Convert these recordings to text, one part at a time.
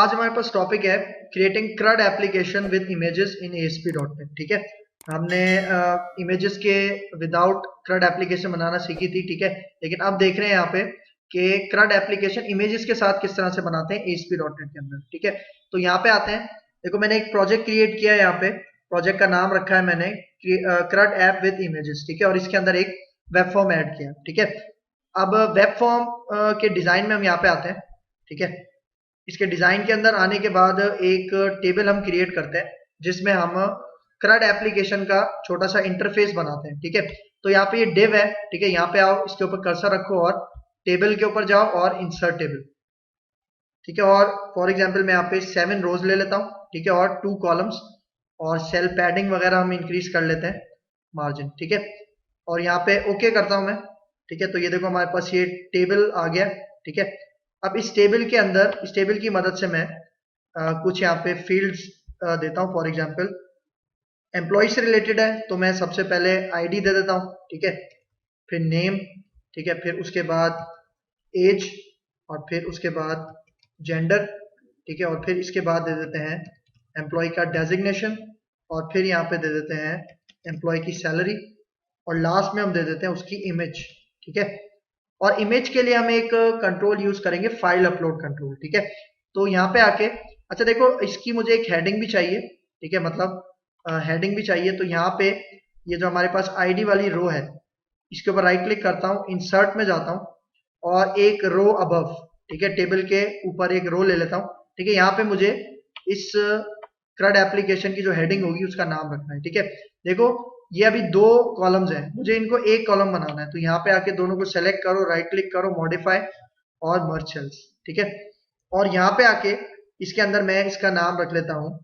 आज हमारे पास टॉपिक है creating CRUD application with images in ASP.NET। ठीक है, हमने इमेजेस के विदाउट CRUD एप्लीकेशन बनाना सीखी थी। ठीक है, लेकिन अब देख रहे हैं यहाँ पे कि CRUD एप्लीकेशन इमेजेस के साथ किस तरह से बनाते हैं ASP.NET के अंदर। ठीक है, तो यहाँ पे आते हैं। देखो मैंने एक प्रोजेक्ट क्रिएट किया है, यहाँ पे प्रोजेक्ट का नाम रखा है मैंने CRUD ऐप विद इमेजेस। ठीक है, और इसके अंदर एक वेब फॉर्म ऐड किया। ठीक है, अब वेब फॉर्म के डिजाइन में हम यहाँ पे आते हैं। ठीक है, इसके डिजाइन के अंदर आने के बाद एक टेबल हम क्रिएट करते हैं जिसमें हम CRUD एप्लीकेशन का छोटा सा इंटरफेस बनाते हैं। ठीक है, तो यहाँ पे ये डिव है। ठीक है, यहाँ पे आओ, इसके ऊपर कर्सर रखो और टेबल के ऊपर जाओ और इंसर्ट टेबल। ठीक है, और फॉर एग्जांपल मैं यहाँ पे 7 रोज ले लेता हूँ। ठीक है, और 2 कॉलम्स, और सेल पैडिंग वगैरह हम इंक्रीज कर लेते हैं, मार्जिन। ठीक है, और यहाँ पे ओके करता हूँ मैं। ठीक है, तो ये देखो हमारे पास ये टेबल आ गया। ठीक है, अब इस टेबल के अंदर, इस टेबल की मदद से मैं कुछ यहाँ पे फील्ड्स देता हूँ। फॉर एग्जांपल एम्प्लॉय से रिलेटेड है तो मैं सबसे पहले आईडी दे देता हूँ। ठीक है, फिर नेम। ठीक है, फिर उसके बाद एज, और फिर उसके बाद जेंडर। ठीक है, और फिर इसके बाद दे देते हैं एम्प्लॉय का डेजिग्नेशन, और फिर यहाँ पे दे देते हैं एम्प्लॉय की सैलरी, और लास्ट में हम दे देते हैं उसकी इमेज। ठीक है, और इमेज के लिए हम एक कंट्रोल यूज करेंगे, फाइल अपलोड कंट्रोल। ठीक है, तो यहाँ पे आके अच्छा देखो, इसकी मुझे एक हेडिंग भी चाहिए। ठीक है, मतलब हेडिंग भी चाहिए। तो यहाँ पे ये जो हमारे पास आईडी वाली रो है, इसके ऊपर राइट क्लिक करता हूँ, इंसर्ट में जाता हूँ और एक रो अबव, ठीक है, टेबल के ऊपर एक रो ले लेता हूँ। ठीक है, यहाँ पे मुझे इस CRUD एप्लीकेशन की जो हेडिंग होगी उसका नाम रखना है। ठीक है, देखो ये अभी 2 कॉलम्स हैं, मुझे इनको एक कॉलम बनाना है। तो यहाँ पे आके दोनों को सेलेक्ट करो, राइट क्लिक करो, मॉडिफाई और मर्ज सेल्स। ठीक है, और यहाँ पे आके इसके अंदर मैं इसका नाम रख लेता हूँ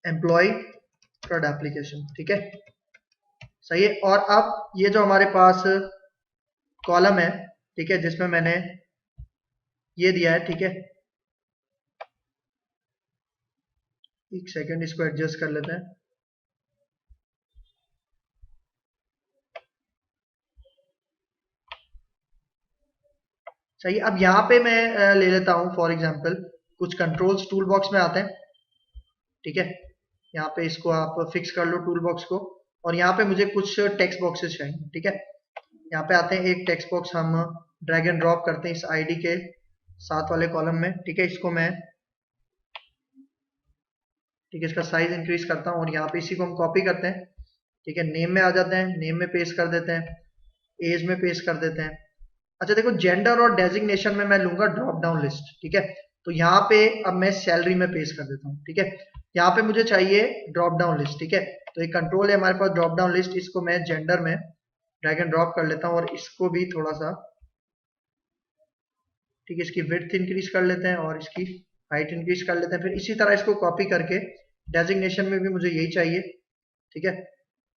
एम्प्लॉय CRUD एप्लीकेशन। ठीक है, सही है। और अब ये जो हमारे पास कॉलम है, ठीक है, जिसमें मैंने ये दिया है। ठीक है, एक सेकंड, इसको एडजस्ट कर लेते हैं। सही, अब यहाँ पे मैं ले लेता हूँ फॉर एग्जांपल कुछ कंट्रोल्स, टूल बॉक्स में आते हैं। ठीक है, यहाँ पे इसको आप फिक्स कर लो टूल बॉक्स को, और यहाँ पे मुझे कुछ टेक्स्ट बॉक्सेस चाहिए। ठीक है, यहाँ पे आते हैं, एक टेक्स्ट बॉक्स हम ड्रैग एंड ड्रॉप करते हैं इस आईडी के साथ वाले कॉलम में। ठीक है, इसको मैं, ठीक है, इसका साइज इंक्रीज करता हूँ और यहाँ पे इसी को हम कॉपी करते हैं। ठीक है, नेम में आ जाते हैं, नेम में पेस्ट कर देते हैं, एज में पेस्ट कर देते हैं। अच्छा देखो, जेंडर और डेजिग्नेशन में मैं लूंगा ड्रॉप डाउन लिस्ट। ठीक है, तो यहाँ पे अब मैं सैलरी में पेस्ट कर देता हूँ। ठीक है, यहाँ पे मुझे चाहिए ड्रॉप डाउन लिस्ट। ठीक है, तो एक कंट्रोल है हमारे पास ड्रॉप डाउन लिस्ट, इसको मैं जेंडर में ड्रैग एंड ड्रॉप कर लेता हूँ और इसको भी थोड़ा सा, ठीक है, इसकी विड्थ इंक्रीज कर लेते हैं और इसकी हाइट इंक्रीज कर लेते हैं। फिर इसी तरह इसको कॉपी करके डेजिग्नेशन में भी मुझे यही चाहिए। ठीक है,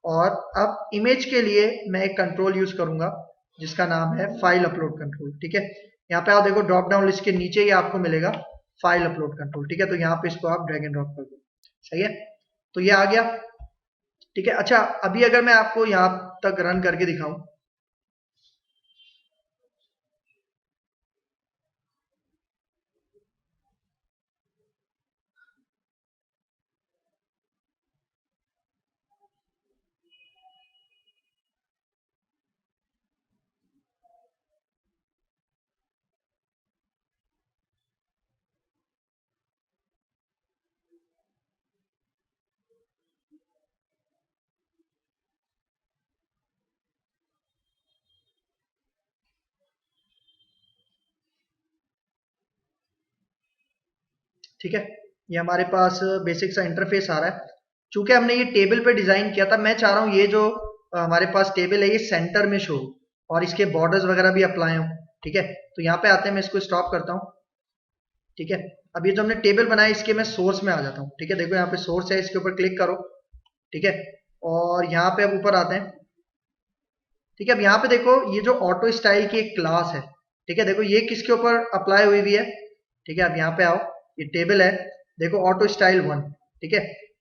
और अब इमेज के लिए मैं एक कंट्रोल यूज करूंगा जिसका नाम है फाइल अपलोड कंट्रोल। ठीक है, यहाँ पे आप देखो ड्रॉप डाउन लिस्ट के नीचे ही आपको मिलेगा फाइल अपलोड कंट्रोल। ठीक है, तो यहाँ पे इसको आप ड्रैग एंड ड्रॉप कर दो। सही है, तो ये आ गया। ठीक है, अच्छा अभी अगर मैं आपको यहाँ तक रन करके दिखाऊं, ठीक है, ये हमारे पास बेसिक सा इंटरफेस आ रहा है। चूंकि हमने ये टेबल पे डिजाइन किया था, मैं चाह रहा हूँ ये जो हमारे पास टेबल है ये सेंटर में शो और इसके बॉर्डर्स वगैरह भी अप्लाई हो। ठीक है, तो यहाँ पे आते हैं, मैं इसको स्टॉप करता हूँ। ठीक है, अब ये जो हमने टेबल बनाया इसके मैं सोर्स में आ जाता हूँ। ठीक है, देखो यहाँ पे सोर्स है, इसके ऊपर क्लिक करो। ठीक है, और यहाँ पे अब ऊपर आते हैं। ठीक है, अब यहाँ पे देखो ये जो ऑटो स्टाइल की एक क्लास है। ठीक है, देखो ये किसके ऊपर अप्लाई हुई हुई है। ठीक है, अब यहाँ पे आओ, ये टेबल है, देखो ऑटो स्टाइल 1। ठीक है,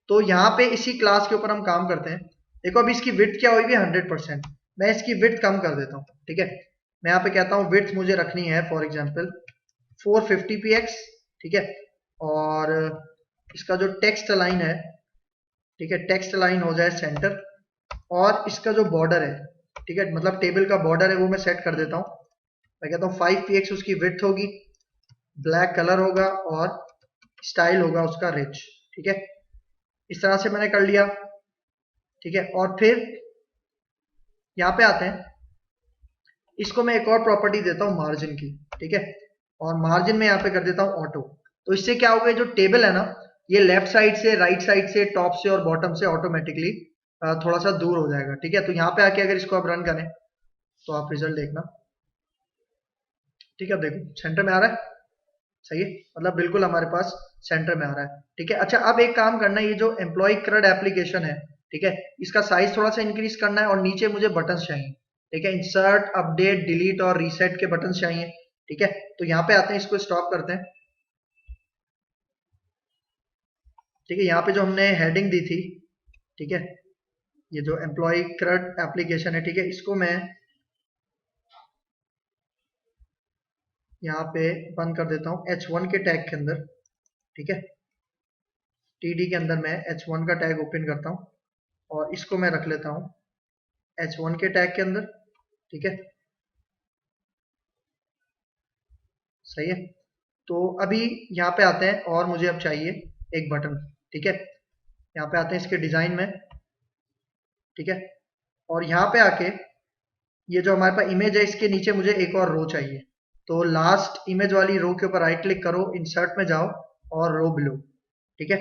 तो यहाँ पे इसी क्लास के ऊपर हम काम करते हैं। देखो अभी इसकी विड्थ क्या हुई है 100%, मैं इसकी विड्थ कम कर देता हूँ। ठीक है, मैं यहाँ पे कहता हूँ विड्थ मुझे रखनी है फॉर एग्जाम्पल 450 px। ठीक है। और इसका जो टेक्स्ट लाइन है, ठीक है, टेक्स्ट लाइन हो जाए सेंटर, और इसका जो बॉर्डर है, ठीक है, मतलब टेबल का बॉर्डर है वो मैं सेट कर देता हूँ। मैं कहता हूँ 5 px उसकी विड्थ होगी, ब्लैक कलर होगा और स्टाइल होगा उसका रिच, ठीक है। इस तरह से मैंने कर लिया, ठीक है। और फिर यहाँ पे आते हैं, इसको मैं एक और प्रॉपर्टी देता हूँ मार्जिन की, ठीक है। और मार्जिन में यहाँ पे कर देता हूँ ऑटो। तो इससे क्या होगा, जो टेबल है ना, ये लेफ्ट साइड से, राइट साइड से, टॉप से और बॉटम से ऑटोमेटिकली थोड़ा सा दूर हो जाएगा, ठीक है। तो यहाँ पे आके अगर इसको आप रन करें तो आप रिजल्ट देखना, ठीक है। अब देखो सेंटर में आ रहा है, सही है, मतलब बिल्कुल हमारे पास सेंटर में आ रहा है, ठीक है। अच्छा, अब एक काम करना है, ये जो एम्प्लॉय क्रड एप्लीकेशन है, ठीक है, इसका साइज थोड़ा सा इंक्रीज करना है, और नीचे मुझे बटन चाहिए, ठीक है, इंसर्ट, अपडेट, डिलीट और रीसेट के बटन चाहिए, ठीक है। तो यहाँ पे आते हैं, इसको स्टॉप करते हैं, ठीक है। यहाँ पे जो हमने हेडिंग दी थी, ठीक है, ये जो एम्प्लॉय क्रड एप्लीकेशन है, ठीक है, इसको मैं यहाँ पे बंद कर देता हूँ H1 के टैग के अंदर, ठीक है। TD के अंदर मैं H1 का टैग ओपन करता हूँ, और इसको मैं रख लेता हूँ H1 के टैग के अंदर, ठीक है, सही है। तो अभी यहाँ पे आते हैं, और मुझे अब चाहिए एक बटन, ठीक है। यहाँ पे आते हैं इसके डिजाइन में, ठीक है, और यहाँ पे आके ये जो हमारे पास इमेज है, इसके नीचे मुझे एक और रो चाहिए। तो लास्ट इमेज वाली रो के ऊपर राइट क्लिक करो, इंसर्ट में जाओ और रो बिलो, ठीक है।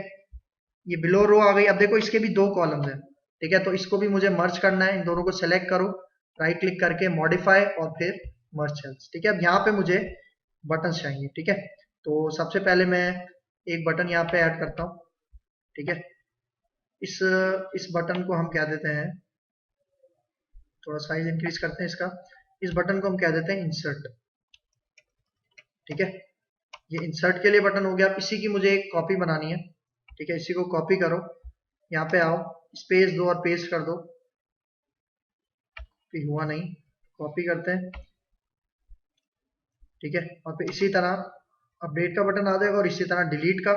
ये बिलो रो आ गई। अब देखो इसके भी 2 कॉलम्स हैं, ठीक है, तो इसको भी मुझे मर्ज करना है, इन दोनों को सेलेक्ट करो, राइट क्लिक करके मॉडिफाई और फिर मर्ज सेल्स, ठीक है। अब यहाँ पे मुझे बटन चाहिए, ठीक है। तो सबसे पहले मैं एक बटन यहाँ पे ऐड करता हूँ, ठीक है। इस बटन को हम क्या देते हैं, थोड़ा साइज इंक्रीज करते हैं इसका। इस बटन को हम क्या देते हैं, इंसर्ट, ठीक है। ये इंसर्ट के लिए बटन हो गया। अब इसी की मुझे एक कॉपी बनानी है, ठीक है। इसी को कॉपी करो, यहाँ पे आओ, स्पेस दो और पेस्ट कर दो, फिर हुआ नहीं, कॉपी करते हैं, ठीक है। और फिर इसी तरह अपडेट का बटन आ जाएगा, और इसी तरह डिलीट का,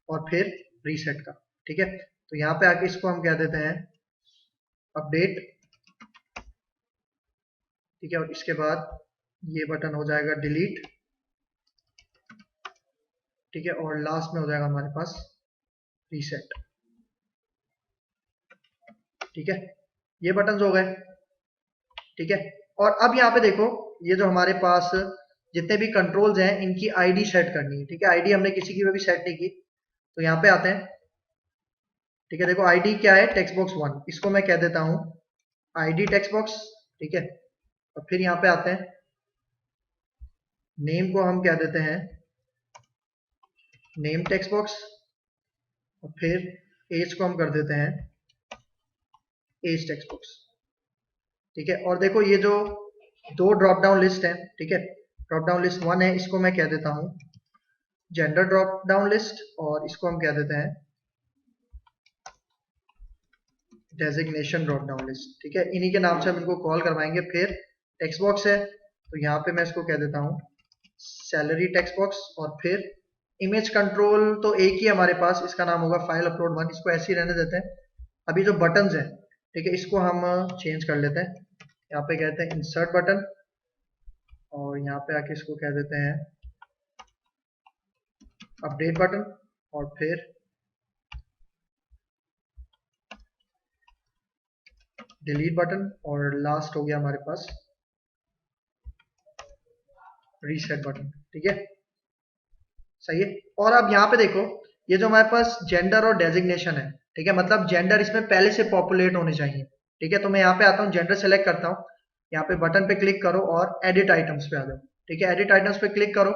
और फिर रीसेट का, ठीक है। तो यहाँ पे आके इसको हम क्या देते हैं, अपडेट, ठीक है। और इसके बाद ये बटन हो जाएगा डिलीट, ठीक है, और लास्ट में हो जाएगा हमारे पास रीसेट, ठीक है। ये बटन हो गए, ठीक है। और अब यहाँ पे देखो, ये जो हमारे पास जितने भी कंट्रोल्स हैं, इनकी आईडी सेट करनी है, ठीक है। आईडी हमने किसी की भी सेट नहीं की, तो यहाँ पे आते हैं, ठीक है। देखो आईडी क्या है, टेक्स्ट बॉक्स 1, इसको मैं कह देता हूँ आईडी टेक्स्ट बॉक्स, ठीक है। और फिर यहाँ पे आते हैं, नेम को हम क्या देते हैं, नेम टेक्स्ट बॉक्स, और फिर एज को हम कर देते हैं एज टेक्स्ट बॉक्स, ठीक है। और देखो ये जो 2 ड्रॉप डाउन लिस्ट है, ठीक है, ड्रॉप डाउन लिस्ट 1 है, इसको मैं कह देता हूँ जेंडर ड्रॉप डाउन लिस्ट, और इसको हम कह देते हैं डेजिग्नेशन ड्रॉप डाउन लिस्ट, ठीक है। इन्हीं के नाम से हम इनको कॉल करवाएंगे। फिर टेक्स्ट बॉक्स है, तो यहाँ पे मैं इसको कह देता हूँ सैलरी टेक्स्ट बॉक्स, और फिर इमेज कंट्रोल तो एक ही हमारे पास, इसका नाम होगा फाइल अपलोड 1, इसको ऐसे ही रहने देते हैं। अभी जो बटन्स हैं, ठीक है, इसको हम चेंज कर लेते हैं, यहाँ पे कहते हैं इंसर्ट बटन, और यहाँ पे आके इसको कह देते हैं अपडेट बटन, और फिर डिलीट बटन, और लास्ट हो गया हमारे पास रीसेट बटन, ठीक है, सही है। और अब यहाँ पे देखो, ये जो हमारे पास जेंडर और डेजिग्नेशन है, ठीक है, मतलब जेंडर इसमें पहले से पॉपुलेट होने चाहिए, ठीक है। तो मैं यहाँ पे आता हूँ, जेंडर सेलेक्ट करता हूँ, यहाँ पे बटन पे क्लिक करो और एडिट आइटम्स पे आ जाओ, ठीक है। एडिट आइटम्स पे क्लिक करो।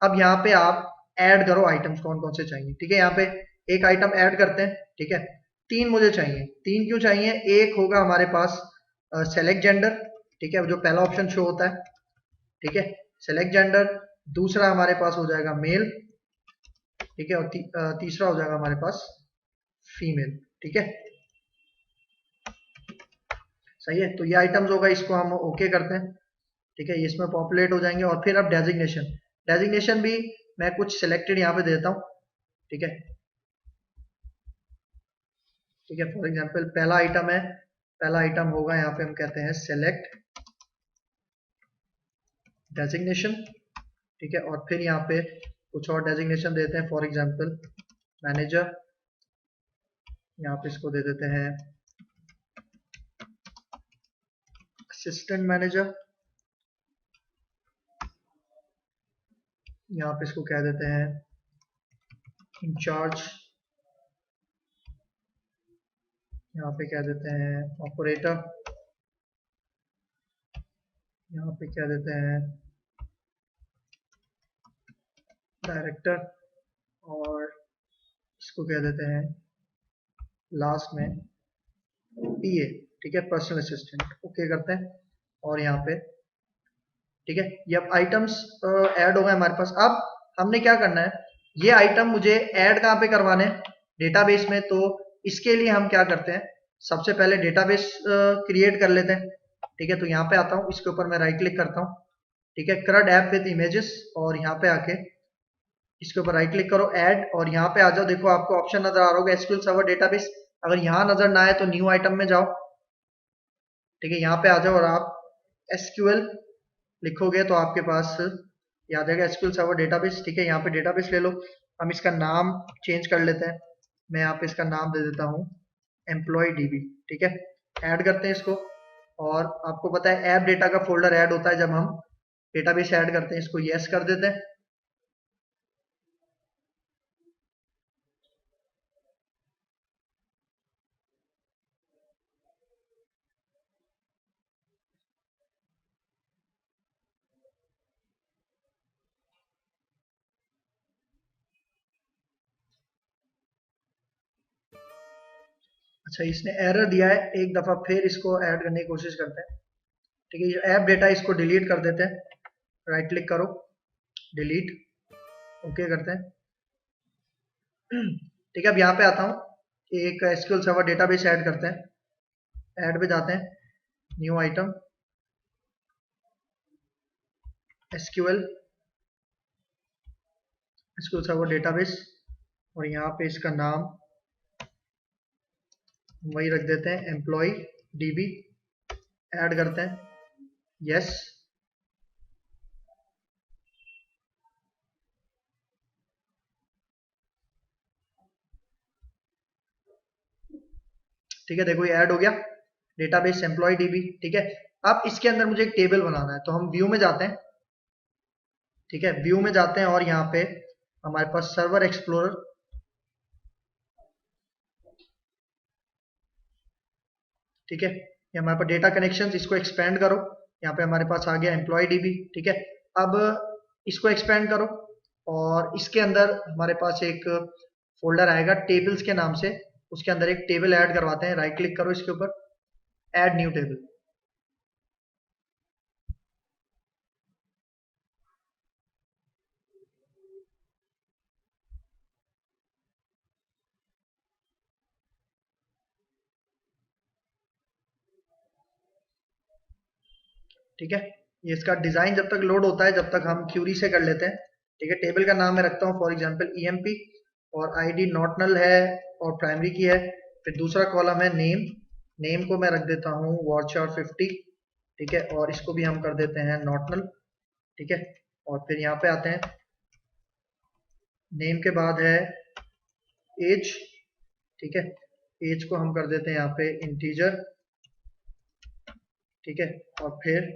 अब यहाँ पे आप ऐड करो आइटम्स कौन कौन से चाहिए, ठीक है। यहाँ पे एक आइटम ऐड करते हैं, ठीक है। 3 मुझे चाहिए। 3 क्यों चाहिए, एक होगा हमारे पास सेलेक्ट जेंडर, ठीक है, जो पहला ऑप्शन शो होता है, ठीक है, सेलेक्ट जेंडर। दूसरा हमारे पास हो जाएगा मेल, ठीक है, और तीसरा हो जाएगा हमारे पास फीमेल, ठीक है, सही है। तो ये आइटम्स होगा, इसको हम ओके करते हैं, ठीक है, ये इसमें पॉपुलेट हो जाएंगे। और फिर अब डेजिग्नेशन, डेजिग्नेशन भी मैं कुछ सिलेक्टेड यहाँ पे देता हूँ, ठीक है। ठीक है, फॉर एग्जांपल पहला आइटम है, पहला आइटम होगा यहाँ पे हम कहते हैं सेलेक्ट डेजिग्नेशन, ठीक है। और फिर यहाँ पे कुछ और डेजिग्नेशन देते हैं, फॉर एग्जांपल मैनेजर, यहाँ पे इसको दे देते हैं असिस्टेंट मैनेजर, यहाँ पे इसको कह देते हैं इंचार्ज, यहाँ पे कह देते हैं ऑपरेटर, यहाँ पे कह देते हैं डायरेक्टर, और इसको कह देते हैं लास्ट में पीए, ठीक है, पर्सनल असिस्टेंट। ओके करते हैं और यहाँ पे ठीक है, ये अब आइटम्स ऐड हो गए हमारे पास। अब हमने क्या करना है, ये आइटम मुझे ऐड कहाँ पे करवाने हैं, डेटाबेस में। तो इसके लिए हम क्या करते हैं, सबसे पहले डेटाबेस क्रिएट कर लेते हैं, ठीक है। तो यहाँ पे आता हूँ, इसके ऊपर मैं राइट क्लिक करता हूँ, ठीक है, CRUD ऐप विद इमेजेस, और यहाँ पे आके इसके ऊपर राइट क्लिक करो, ऐड, और यहाँ पे आ जाओ। देखो आपको ऑप्शन नजर आ रहा होगा SQL सर्वर डेटाबेस। अगर यहाँ नजर ना आए तो न्यू आइटम में जाओ, ठीक है, यहाँ पे आ जाओ और आप SQL लिखोगे तो आपके पास ये आ जाएगा SQL सर्वर डेटाबेस, ठीक है। यहाँ पे डेटाबेस ले लो, हम इसका नाम चेंज कर लेते हैं। मैं यहाँ पे इसका नाम दे देता हूँ एम्प्लॉय DB, ठीक है। ऐड करते हैं इसको, और आपको पता है ऐप डेटा का फोल्डर ऐड होता है जब हम डेटाबेस ऐड करते हैं। इसको यस कर देते हैं, अच्छा इसने एरर दिया है, एक दफा फिर इसको ऐड करने की कोशिश करते हैं, ठीक है। ये ऐप डेटा इसको डिलीट कर देते हैं, राइट क्लिक करो, डिलीट, ओके करते हैं, ठीक है। अब यहाँ पे आता हूँ, एक SQL सर्वर डेटाबेस ऐड करते हैं, ऐड पे जाते हैं, new item SQL server database, और यहाँ पे इसका नाम वही रख देते हैं एम्प्लॉय DB, ऐड करते हैं, यस, ठीक है। देखो ये ऐड हो गया, डेटाबेस एम्प्लॉय DB, ठीक है। अब इसके अंदर मुझे एक टेबल बनाना है, तो हम व्यू में जाते हैं, ठीक है, व्यू में जाते हैं, और यहाँ पे हमारे पास सर्वर एक्सप्लोरर, ठीक है, ये हमारे पास डेटा कनेक्शंस, इसको एक्सपेंड करो, यहाँ पे हमारे पास आ गया एम्प्लॉय DB, ठीक है। अब इसको एक्सपेंड करो, और इसके अंदर हमारे पास एक फोल्डर आएगा टेबल्स के नाम से, उसके अंदर एक टेबल ऐड करवाते हैं, राइट क्लिक करो इसके ऊपर, ऐड न्यू टेबल, ठीक है। ये इसका डिजाइन जब तक लोड होता है, जब तक हम क्यूरी से कर लेते हैं, ठीक है। टेबल का नाम मैं रखता हूँ फॉर एग्जांपल EMP, और ID नॉट नल है और प्राइमरी की है। फिर दूसरा कॉलम है नेम, नेम को मैं रख देता हूँ वॉरचार 50, ठीक है, और इसको भी हम कर देते हैं नॉट नल, ठीक है। और फिर यहाँ पे आते हैं, नेम के बाद है एज, ठीक है, एज को हम कर देते हैं यहाँ पे इंटीजर, ठीक है। और फिर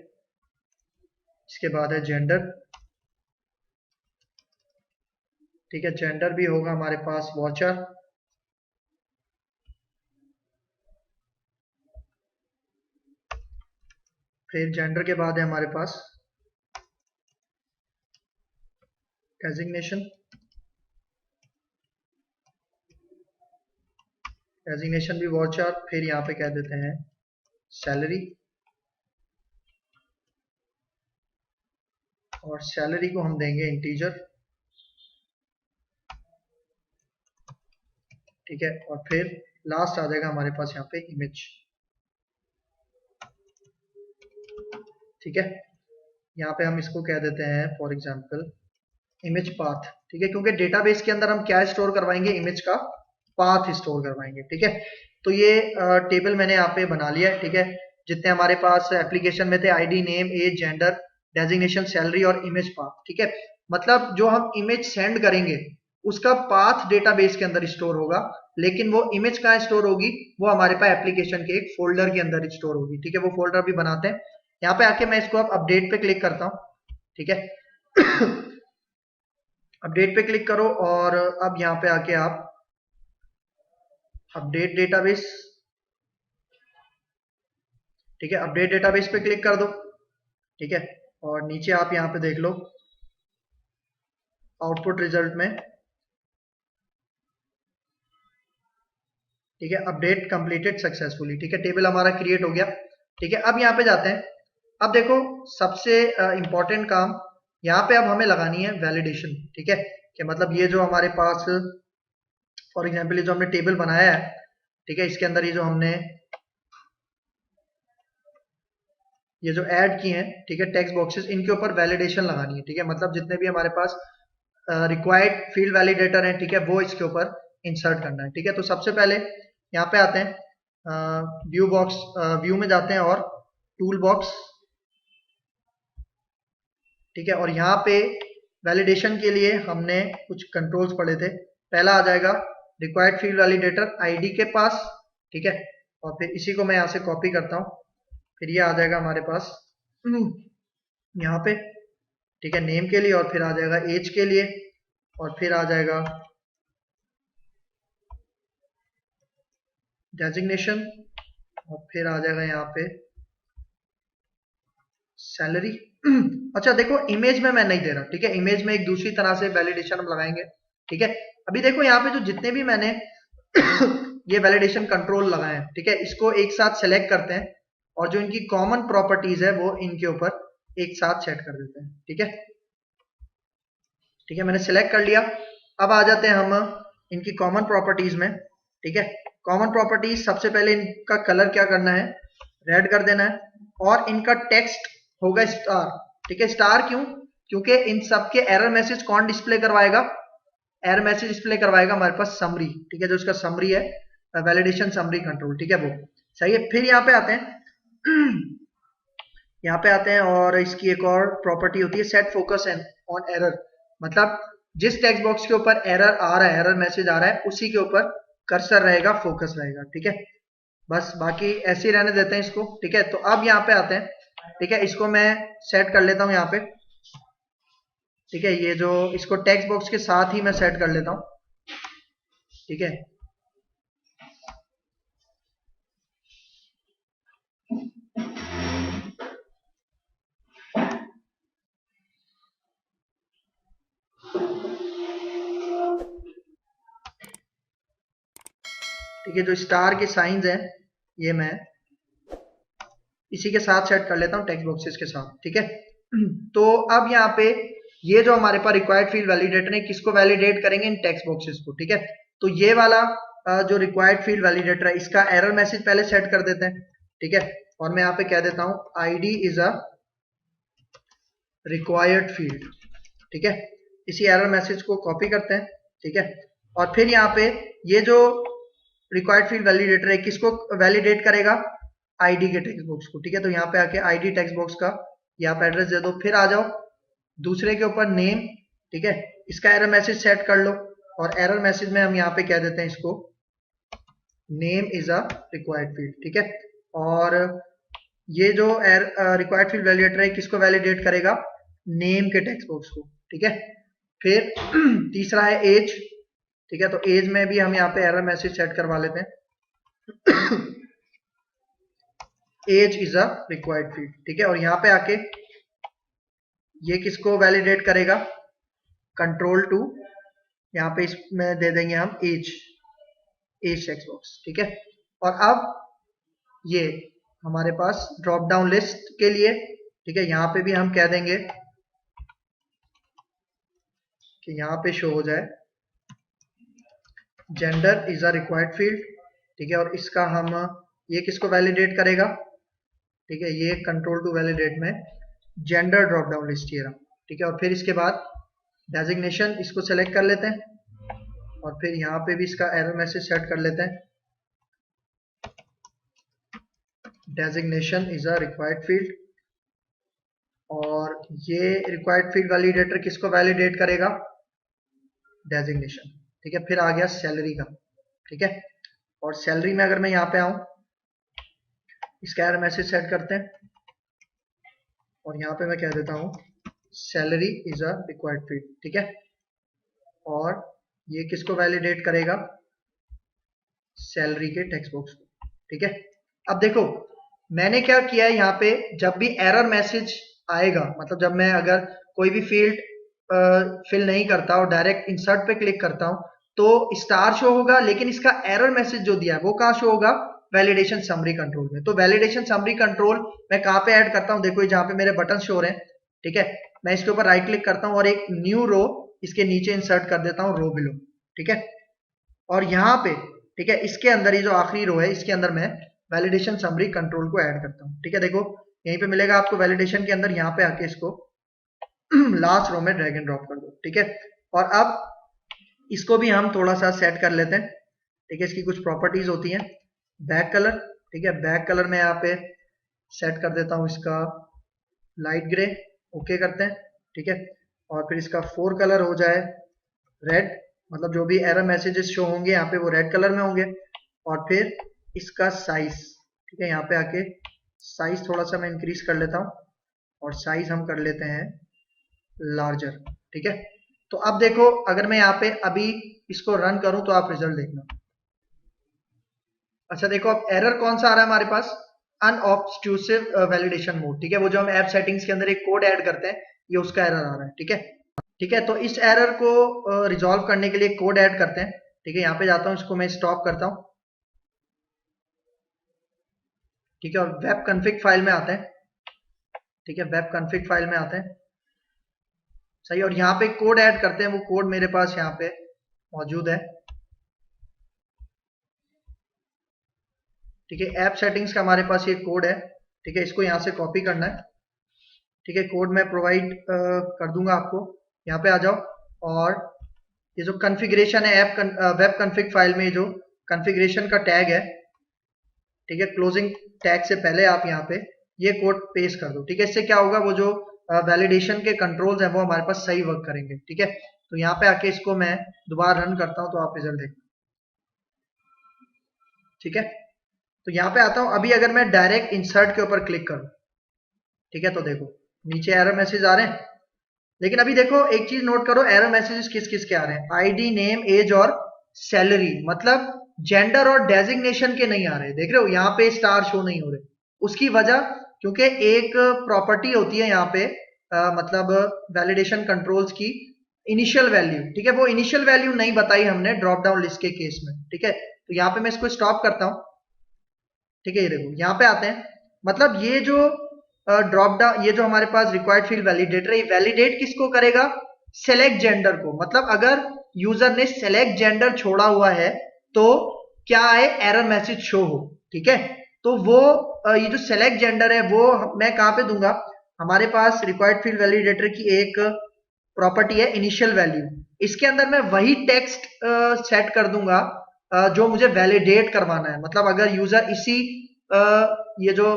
इसके बाद है जेंडर, ठीक है, जेंडर भी होगा हमारे पास वॉचर, फिर जेंडर के बाद है हमारे पास डेजिग्नेशन, डेजिग्नेशन भी वॉचर, फिर यहाँ पे कह देते हैं सैलरी, और सैलरी को हम देंगे इंटीजर, ठीक है। और फिर लास्ट आ जाएगा हमारे पास यहाँ पे इमेज, ठीक है। यहाँ पे हम इसको कह देते हैं फॉर एग्जांपल इमेज पाथ, ठीक है, क्योंकि डेटाबेस के अंदर हम क्या स्टोर करवाएंगे, इमेज का पाथ स्टोर करवाएंगे, ठीक है। तो ये टेबल मैंने यहाँ पे बना लिया है, ठीक है। जितने हमारे पास एप्लीकेशन में थे, ID, name, age, gender, designation, salary और इमेज पाथ, ठीक है। मतलब जो हम इमेज सेंड करेंगे उसका पाथ डेटाबेस के अंदर स्टोर होगा, लेकिन वो इमेज कहाँ स्टोर होगी, वो हमारे पास एप्लीकेशन के एक फोल्डर के अंदर स्टोर होगी, ठीक है। वो फोल्डर भी बनाते हैं। यहाँ पे आके मैं इसको अब अपडेट पे क्लिक करता हूँ, ठीक है। अपडेट पे क्लिक करो और अब यहाँ पे आके आप अपडेट डेटाबेस, ठीक है, अपडेट डेटाबेस पे क्लिक कर दो, ठीक है। और नीचे आप यहाँ पे देख लो आउटपुट रिजल्ट में, ठीक है, अपडेट कंप्लीटेड सक्सेसफुली, ठीक है, टेबल हमारा क्रिएट हो गया, ठीक है। अब यहाँ पे जाते हैं। अब देखो सबसे इंपॉर्टेंट काम यहाँ पे अब हमें लगानी है वैलिडेशन, ठीक है, कि मतलब ये जो हमारे पास फॉर एग्जांपल ये जो हमने टेबल बनाया है, ठीक है, इसके अंदर ये जो हमने ये जो ऐड किए हैं, ठीक है, टेक्स्ट बॉक्सेस, इनके ऊपर वैलिडेशन लगानी है, ठीक है। मतलब जितने भी हमारे पास रिक्वायर्ड फील्ड वैलिडेटर हैं, ठीक है, वो इसके ऊपर इंसर्ट करना है, ठीक है। तो सबसे पहले यहाँ पे आते हैं व्यू बॉक्स, व्यू में जाते हैं और टूल बॉक्स, ठीक है। और यहाँ पे वैलिडेशन के लिए हमने कुछ कंट्रोल्स पढ़े थे। पहला आ जाएगा रिक्वायर्ड फील्ड वैलिडेटर आईडी के पास, ठीक है, और फिर इसी को मैं यहाँ से कॉपी करता हूँ, फिर ये आ जाएगा हमारे पास यहाँ पे, ठीक है, नेम के लिए, और फिर आ जाएगा एज के लिए, और फिर आ जाएगा डेजिग्नेशन, और फिर आ जाएगा यहाँ पे सैलरी। अच्छा देखो इमेज में मैं नहीं दे रहा, ठीक है, इमेज में एक दूसरी तरह से वैलिडेशन हम लगाएंगे, ठीक है। अभी देखो यहाँ पे जो जितने भी मैंने ये वैलिडेशन कंट्रोल लगाए हैं, ठीक है, इसको एक साथ सेलेक्ट करते हैं और जो इनकी कॉमन प्रॉपर्टीज है वो इनके ऊपर एक साथ सेट कर देते हैं, ठीक है। ठीक है, मैंने सेलेक्ट कर लिया। अब आ जाते हैं हम इनकी कॉमन प्रॉपर्टीज में, ठीक है। कॉमन प्रॉपर्टीज सबसे पहले इनका कलर क्या करना है, रेड कर देना है, और इनका टेक्स्ट होगा स्टार, ठीक है। स्टार क्यों, क्योंकि इन सबके एरर मैसेज कौन डिस्प्ले करवाएगा, एरर मैसेज डिस्प्ले करवाएगा हमारे पास समरी, ठीक है, जो इसका समरी है, वैलिडेशन समरी कंट्रोल, ठीक है, वो सही है। फिर यहाँ पे आते हैं यहाँ पे आते हैं और इसकी एक और प्रॉपर्टी होती है सेट फोकस ऑन एरर, मतलब जिस टेक्स्ट बॉक्स के ऊपर एरर आ रहा है, एरर मैसेज आ रहा है, उसी के ऊपर कर्सर रहेगा, फोकस रहेगा, ठीक है। बस बाकी ऐसे ही रहने देते हैं इसको, ठीक है। तो अब यहाँ पे आते हैं, ठीक है, इसको मैं सेट कर लेता हूँ यहाँ पे, ठीक है, ये जो इसको टेक्स्ट बॉक्स के साथ ही मैं सेट कर लेता हूँ, ठीक है। ठीक है, जो स्टार के साइंस हैं ये मैं इसी के साथ सेट कर लेता हूँ टेक्स्ट बॉक्सेस के साथ, ठीक है। तो अब यहाँ पे ये जो हमारे पास रिक्वायर्ड फील्ड वैलिडेटर है, किसको वैलिडेट करेंगे, इन टेक्स्ट बॉक्सेस को, ठीक है। तो ये वाला जो रिक्वायर्ड फील्ड वैलिडेटर है, इसका एरर मैसेज पहले सेट कर देते हैं, ठीक है। और मैं यहाँ पे कह देता हूँ ID is a required field, ठीक है। इसी एरर मैसेज को कॉपी करते हैं, ठीक है। और फिर यहाँ पे ये जो रिक्वायर्ड फील्ड वैलिडेटर है, किसको वैलिडेट करेगा, आईडी के टेक्स्ट बॉक्स को, ठीक है। तो यहाँ पे आके आईडी टेक्स्ट बॉक्स का यहाँ पे एड्रेस दे दो। फिर आ जाओ दूसरे के ऊपर नेम, ठीक है, इसका एरर मैसेज सेट कर लो, और एरर मैसेज में हम यहाँ पे कह देते हैं इसको name is a required field, ठीक है। और ये जो रिक्वायर्ड फील्ड वैलिडेटर है, किसको वैलिडेट करेगा, नेम के टेक्स्ट बॉक्स को, ठीक है। फिर तीसरा है एज, ठीक है, तो एज में भी हम यहाँ पे एरर मैसेज सेट करवा लेते हैं age is a required field, ठीक है। और यहाँ पे आके ये किसको वैलिडेट करेगा, कंट्रोल टू, यहाँ पे इसमें दे देंगे हम एज टेक्स्ट बॉक्स, ठीक है। और अब ये हमारे पास ड्रॉप डाउन लिस्ट के लिए, ठीक है, यहाँ पे भी हम कह देंगे कि यहाँ पे शो हो जाए gender is a required field, ठीक है। और इसका हम ये किसको वैलिडेट करेगा, ठीक है, ये कंट्रोल टू वैलिडेट में जेंडर ड्रॉप डाउन लिस्ट ये रहा, ठीक है। और फिर इसके बाद डेजिग्नेशन इसको सेलेक्ट कर लेते हैं और फिर यहाँ पे भी इसका एरर मैसेज सेट कर लेते हैं। Designation is a required field, और ये रिक्वायर्ड फील्ड वैलिडेटर किसको वैलिडेट करेगा? डेजिग्नेशन। ठीक है, फिर आ गया सैलरी का। ठीक है, और सैलरी में अगर मैं यहाँ पे आऊं, इसका एरर मैसेज सेट करते हैं और यहाँ पे मैं कह देता हूँ salary is a required field. ठीक है, और ये किसको वैलिडेट करेगा? सैलरी के टेक्स्ट बॉक्स को। ठीक है, अब देखो मैंने क्या किया है, यहाँ पे जब भी एरर मैसेज आएगा, मतलब जब मैं अगर कोई भी फील्ड फिल नहीं करता और डायरेक्ट इंसर्ट पे क्लिक करता हूं तो स्टार शो होगा, लेकिन इसका एरर मैसेज जो दिया है वो कहाँ शो होगा? वैलिडेशन समरी कंट्रोल में। तो वैलिडेशन समरी कंट्रोल मैं कहाँ पे ऐड करता हूँ? देखो जहां पे मेरे बटन शो हो रहे हैं। ठीक है, मैं इसके ऊपर राइट क्लिक करता हूँ और एक न्यू रो इसके नीचे इंसर्ट कर देता हूँ, रो बिलो। ठीक है, और यहाँ पे ठीक है इसके अंदर ये जो आखिरी रो है इसके अंदर मैं वैलिडेशन समरी कंट्रोल को ऐड करता हूँ। ठीक है, देखो यहीं पे मिलेगा आपको वैलिडेशन के अंदर, यहाँ पे आके इसको लास्ट रो में ड्रैग एंड ड्रॉप कर दो। ठीक है, और अब इसको भी हम थोड़ा सा सेट कर लेते हैं। ठीक है, इसकी कुछ प्रॉपर्टीज होती हैं। बैक कलर, ठीक है, बैक कलर में यहाँ पे सेट कर देता हूँ इसका लाइट ग्रे। ओके करते हैं। ठीक है, और फिर इसका फोर कलर हो जाए रेड, मतलब जो भी एरर मैसेजेस शो होंगे यहाँ पे वो रेड कलर में होंगे। और फिर इसका साइज, ठीक है, यहाँ पे आके साइज थोड़ा सा मैं इंक्रीज कर लेता हूँ और साइज हम कर लेते हैं लार्जर। ठीक है, तो अब देखो अगर मैं यहाँ पे अभी इसको रन करूं तो आप रिजल्ट देखना। अच्छा देखो अब एरर कौन सा आ रहा है हमारे पास? अनऑब्स्ट्रूसिव वैलिडेशन मोड। ठीक है, वो जो हम ऐप सेटिंग्स के अंदर एक कोड ऐड करते हैं, ये उसका एरर आ रहा है। ठीक है, ठीक है, तो इस एरर को रिजॉल्व करने के लिए कोड ऐड करते हैं। ठीक है, यहाँ पे जाता हूँ, इसको मैं स्टॉप करता हूँ। ठीक है, और वेब कॉन्फ़िग फाइल में आते हैं। ठीक है, वेब कॉन्फ़िग फाइल में आते हैं, सही, और यहाँ पे कोड ऐड करते हैं। वो कोड मेरे पास यहाँ पे मौजूद है। ठीक है, ऐप सेटिंग्स का हमारे पास ये कोड है। ठीक है, इसको यहाँ से कॉपी करना है। ठीक है, कोड मैं प्रोवाइड कर दूंगा आपको। यहाँ पे आ जाओ और ये जो कॉन्फ़िगरेशन है ऐप वेब कॉन्फ़िग फाइल में जो कॉन्फ़िगरेशन का टैग है, ठीक है, क्लोजिंग टैग से पहले आप यहाँ पे ये कोड पेस्ट कर दो। ठीक है, इससे क्या होगा, वो जो वैलिडेशन के कंट्रोल्स हैं वो हमारे पास सही वर्क करेंगे। ठीक है, तो यहाँ पे आके इसको मैं दोबारा रन करता हूँ तो आप रिजल्ट देखो। ठीक है, तो यहाँ पे आता हूँ। अभी अगर मैं डायरेक्ट इंसर्ट के ऊपर क्लिक करूँ, ठीक है, तो देखो नीचे एरर मैसेज आ रहे हैं, लेकिन अभी देखो एक चीज नोट करो, एरर मैसेजेस किस किस के आ रहे हैं? आईडी, नेम, एज और सैलरी, मतलब जेंडर और डेजिग्नेशन के नहीं आ रहे। देख रहे हो यहाँ पे स्टार शो नहीं हो रहे। उसकी वजह क्योंकि एक प्रॉपर्टी होती है यहाँ पे मतलब वैलिडेशन कंट्रोल्स की इनिशियल वैल्यू। ठीक है, वो इनिशियल वैल्यू नहीं बताई हमने ड्रॉप डाउन लिस्ट के केस में। ठीक है, तो यहाँ पे मैं इसको स्टॉप करता हूँ। ठीक है, ये देखो यहाँ पे आते हैं, मतलब ये जो ड्रॉप डाउन, ये जो हमारे पास रिक्वायर्ड फील्ड वैलिडेटर है, वैलिडेट किसको करेगा? सेलेक्ट जेंडर को। मतलब अगर यूजर ने सेलेक्ट जेंडर छोड़ा हुआ है तो क्या है? एरर मैसेज शो हो। ठीक है, तो वो ये जो सेलेक्ट जेंडर है वो मैं कहां पे दूंगा? हमारे पास रिक्वायर्ड फील्ड वैलिडेटर की एक प्रॉपर्टी है इनिशियल वैल्यू, इसके अंदर मैं वही टेक्स्ट सेट कर दूंगा जो मुझे वैलिडेट करवाना है। मतलब अगर यूजर इसी ये जो